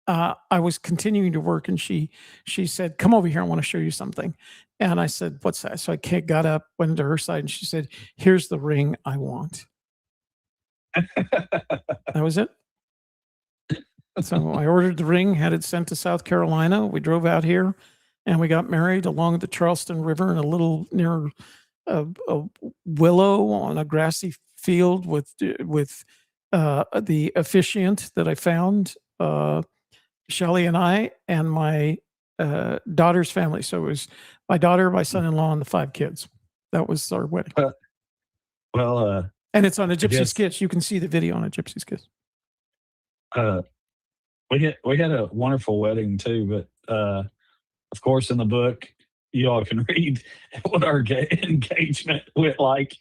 I was continuing to work, and she said, "Come over here. I want to show you something." And I said, "What's that?" So I got up, went into her side, and she said, "Here's the ring I want." That was it. So I ordered the ring, had it sent to South Carolina. We drove out here, and we got married along the Charleston River in a little near a willow on a grassy field with the officiant that I found, Shelly and I, and my daughter's family. So it was my daughter, my son-in-law, and the 5 kids. That was our wedding. And it's on a Gypsy's Kiss. You can see the video on a Gypsy's Kiss. We had a wonderful wedding too, but of course in the book you all can read what our engagement went like.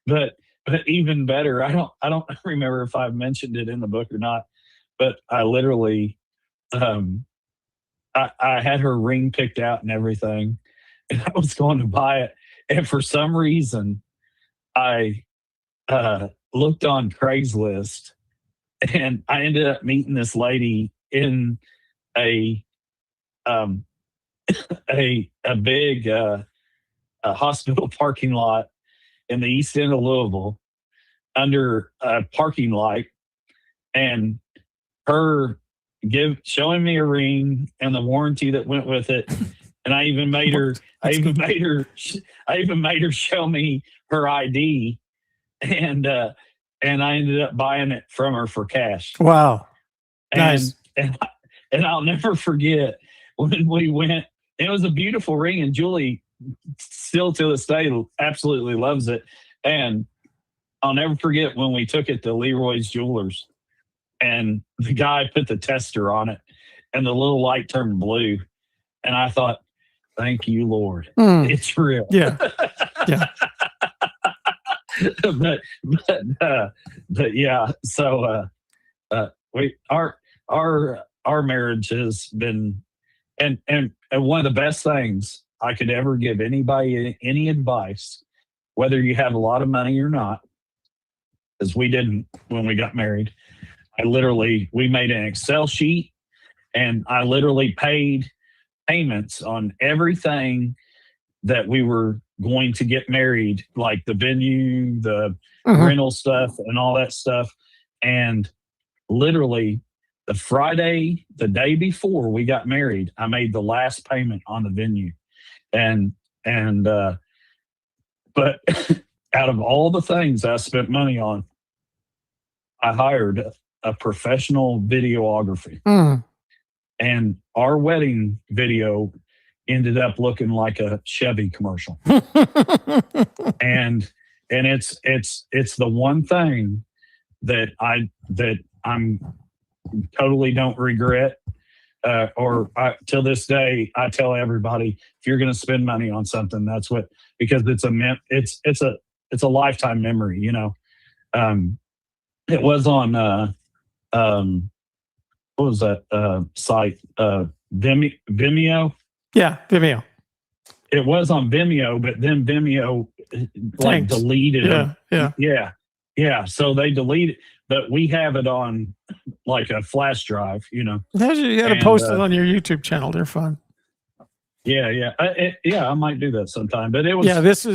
But even better, I don't remember if I mentioned it in the book or not, but I literally I had her ring picked out and everything, and I was going to buy it, and for some reason I looked on Craigslist, and I ended up meeting this lady in a big hospital parking lot in the east end of Louisville under a parking light, and her showing me a ring and the warranty that went with it. And I even made her show me her ID, and I ended up buying it from her for cash. Wow. Nice. And I'll never forget when we went. It was a beautiful ring, and Julie still to this day absolutely loves it. And I'll never forget when we took it to Leroy's Jewelers, and the guy put the tester on it, and the little light turned blue. And I thought, "Thank you, Lord, it's real." Yeah. but yeah. So our marriage has been, and one of the best things I could ever give anybody any advice, whether you have a lot of money or not, because we didn't when we got married. We made an Excel sheet, and I literally paid payments on everything that we were going to get married, like the venue, the rental stuff, and all that stuff. And literally the Friday, the day before we got married, I made the last payment on the venue. But out of all the things I spent money on, I hired a professional videography. And our wedding video ended up looking like a Chevy commercial. and it's the one thing that I'm totally don't regret. Till this day, I tell everybody, if you're going to spend money on something, that's what, because it's a lifetime memory, you know. It was on what was that site? Vimeo. Yeah, Vimeo. It was on Vimeo, but then Vimeo like Thanks. deleted Yeah, them. yeah. Yeah. So they deleted, but we have it on like a flash drive, you know. You got to And, post it on your YouTube channel. They're fun. Yeah. I might do that sometime. But it was, Yeah, this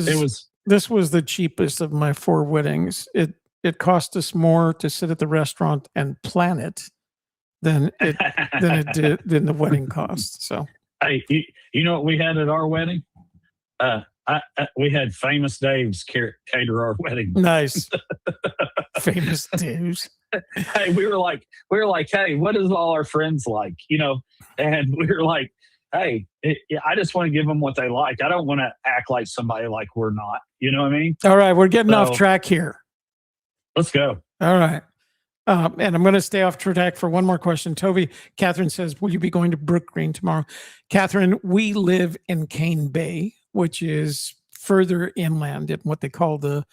was the cheapest of my 4 weddings. It cost us more to sit at the restaurant and plan it than the wedding cost. So, hey, you know what we had at our wedding? We had Famous Dave's cater our wedding. Nice. Famous Dave's. Hey, we were like, hey, what is all our friends like? You know, and we were like, hey, I just want to give them what they like. I don't want to act like somebody like we're not. You know what I mean? All right, we're getting off track here. Let's go. All right. And I'm going to stay off track for one more question. Catherine says, will you be going to Brook Green tomorrow? Catherine, we live in Cane Bay, which is further inland in what they call the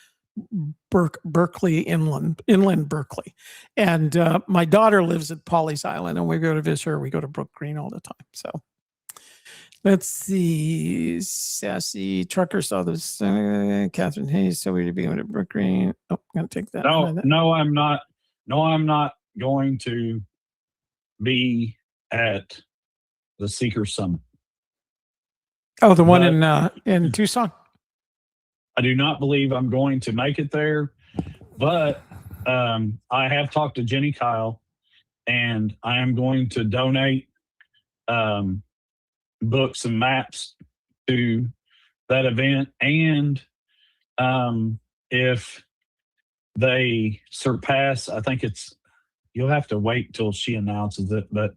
Berkeley inland Berkeley. And my daughter lives at Pawleys Island, and we go to visit her. We go to Brook Green all the time. So let's see. Sassy Trucker saw this. Catherine Hayes, so we'd be going to Brook Green. Oh, I'm going to take that. No, I'm not. No, I'm not going to be at the Seeker Summit. Oh, the one in Tucson? I do not believe I'm going to make it there, but I have talked to Jenny Kyle, and I am going to donate books and maps to that event. And if they surpass, I think you'll have to wait till she announces it, but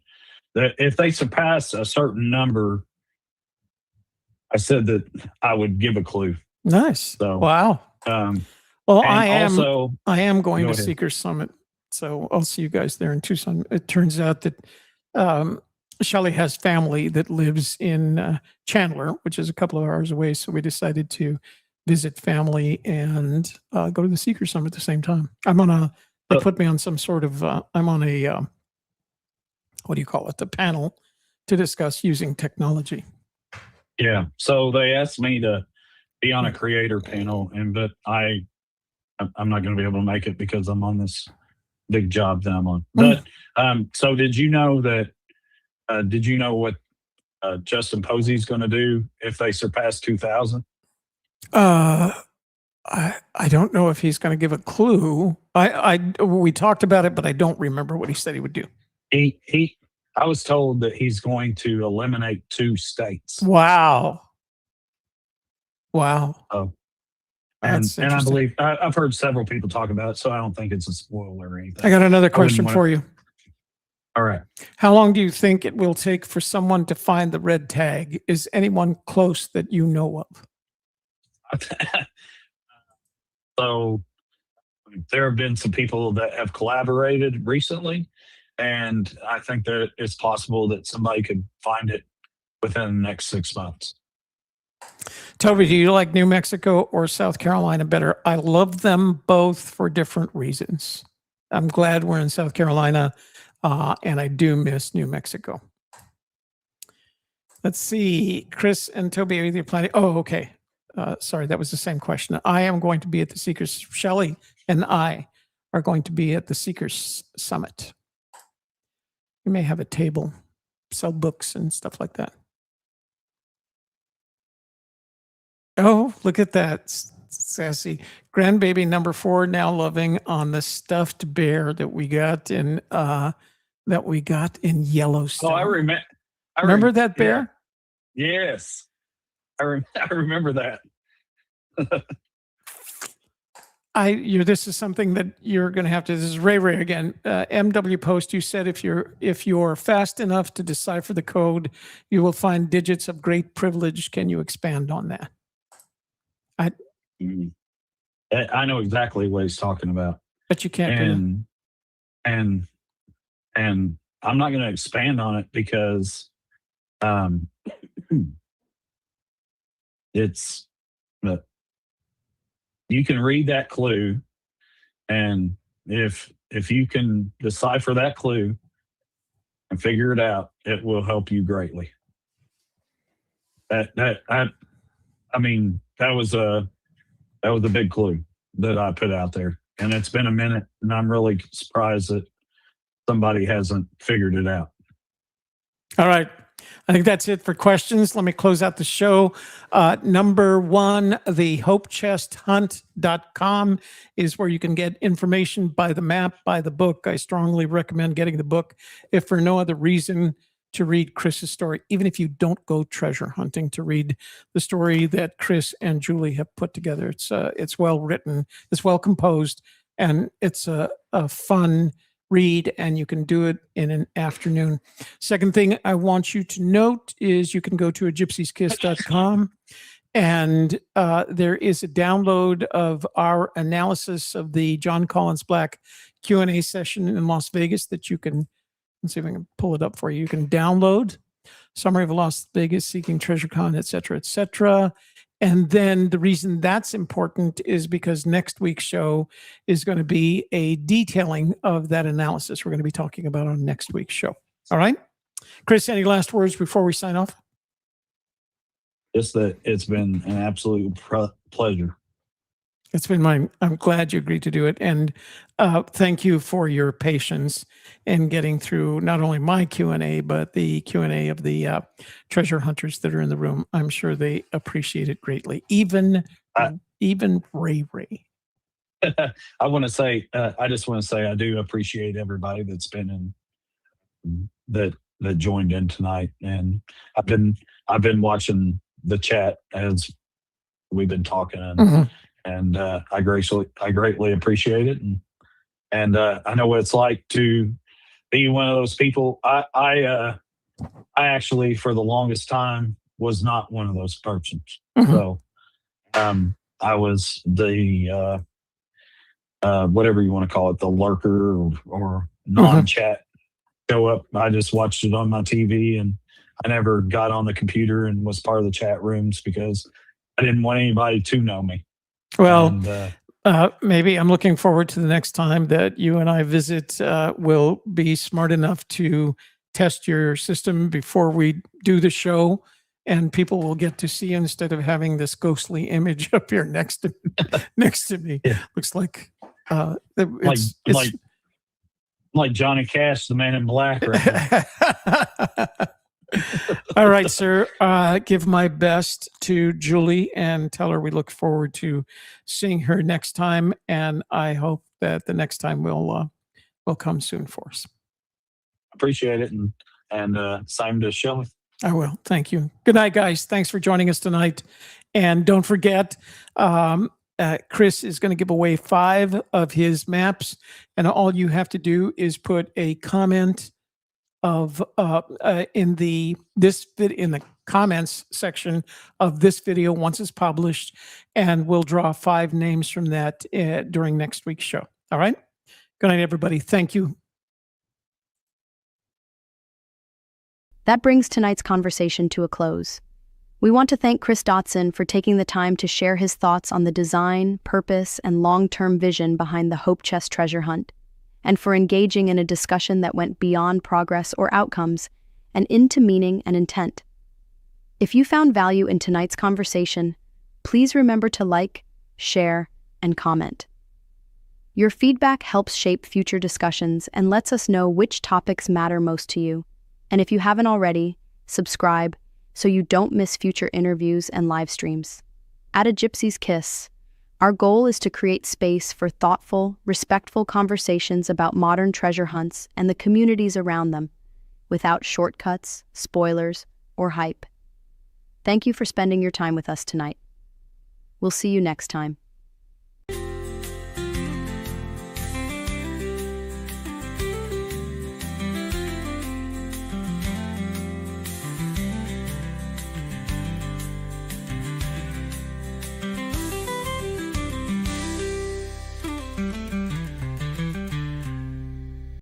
if they surpass a certain number, I said that I would give a clue. Nice. So, wow. Well, I am going to Seeker Summit, so I'll see you guys there in Tucson. It turns out that Shelley has family that lives in Chandler, which is a couple of hours away. So we decided to visit family and go to the Seeker Summit at the same time. They put me on some sort of, I'm on a, what do you call it? The panel to discuss using technology. Yeah. So they asked me to be on a creator panel, but I'm not going to be able to make it because I'm on this big job that I'm on. But so did you know that? Did you know what Justin Posey's going to do if they surpass 2,000? I don't know if he's going to give a clue. We talked about it, but I don't remember what he said he would do. I was told that he's going to eliminate 2 states. Wow. Oh, and I believe I've heard several people talk about it, so I don't think it's a spoiler or anything. I got another question for you. All right. How long do you think it will take for someone to find the red tag? Is anyone close that you know of? So there have been some people that have collaborated recently, and I think that it's possible that somebody could find it within the next 6 months. Toby, do you like New Mexico or South Carolina better? I love them both for different reasons. I'm glad we're in South Carolina, and I do miss New Mexico. Let's see. Chris and Toby, are you planning? Oh, okay. Sorry, that was the same question. I am going to be at the Seekers. Shelley and I are going to be at the Seekers Summit. We may have a table, sell books and stuff like that. Oh, look at that. Sassy. Grandbaby number 4 now loving on the stuffed bear that we got in Yellowstone. Oh, I remember that bear? Yeah. Yes. I remember that. This is something that you're going to have to. This is Ray again. MW Post. You said if you're fast enough to decipher the code, you will find digits of great privilege. Can you expand on that? I know exactly what he's talking about, but you can't. And I'm not going to expand on it because it's. You can read that clue, and if if you can decipher that clue and figure it out, it will help you greatly. I mean, that was a big clue that I put out there, and it's been a minute, and I'm really surprised that somebody hasn't figured it out. All right. I think that's it for questions. Let me close out the show. Number one, the hopechesthunt.com is where you can get information, buy the map, buy the book. I strongly recommend getting the book, if for no other reason, to read Chris's story, even if you don't go treasure hunting, to read the story that Cris and Julie have put together. It's well written, it's well composed, and it's a fun read, and you can do it in an afternoon. Second thing I want you to note is you can go to gypsyskiss.com, and there is a download of our analysis of the John Collins Black Q&A session in Las Vegas that you can, let's see if I can pull it up for you. You can download summary of Las Vegas, Seeking Treasure Con, et cetera, et cetera. And then the reason that's important is because next week's show is going to be a detailing of that analysis we're going to be talking about on next week's show. All right. Cris, any last words before we sign off? Just that it's been an absolute pleasure. It's been mine. I'm glad you agreed to do it. And thank you for your patience in getting through not only my Q&A, but the Q&A of the treasure hunters that are in the room. I'm sure they appreciate it greatly. Even Ray Ray. I want to say, I just want to say I do appreciate everybody that's been in, that joined in tonight. And I've been watching the chat as we've been talking, and I greatly appreciate it. And I know what it's like to be one of those people. I actually, for the longest time, was not one of those persons. So I was the whatever you want to call it, the lurker or non-chat show up. I just watched it on my TV, and I never got on the computer and was part of the chat rooms because I didn't want anybody to know me. Well, maybe I'm looking forward to the next time that you and I visit. We'll be smart enough to test your system before we do the show, and people will get to see, instead of having this ghostly image up here next to me. Yeah. Looks like like Johnny Cash, the Man in Black. Right now. All right, sir. Give my best to Julie and tell her we look forward to seeing her next time. And I hope that the next time will come soon for us. Appreciate it. And same to Shelley. I will. Thank you. Good night, guys. Thanks for joining us tonight. And don't forget, Cris is going to give away 5 of his maps. And all you have to do is put a comment of in the comments section of this video once it's published, and we'll draw 5 names from that during next week's show. All right. Good night, everybody. Thank you. That brings tonight's conversation to a close. We want to thank Cris Dotson for taking the time to share his thoughts on the design, purpose, and long-term vision behind the Hope Chest treasure hunt, and for engaging in a discussion that went beyond progress or outcomes and into meaning and intent. If you found value in tonight's conversation, please remember to like, share, and comment. Your feedback helps shape future discussions and lets us know which topics matter most to you. And if you haven't already, subscribe so you don't miss future interviews and live streams. At A Gypsy's Kiss, our goal is to create space for thoughtful, respectful conversations about modern treasure hunts and the communities around them, without shortcuts, spoilers, or hype. Thank you for spending your time with us tonight. We'll see you next time.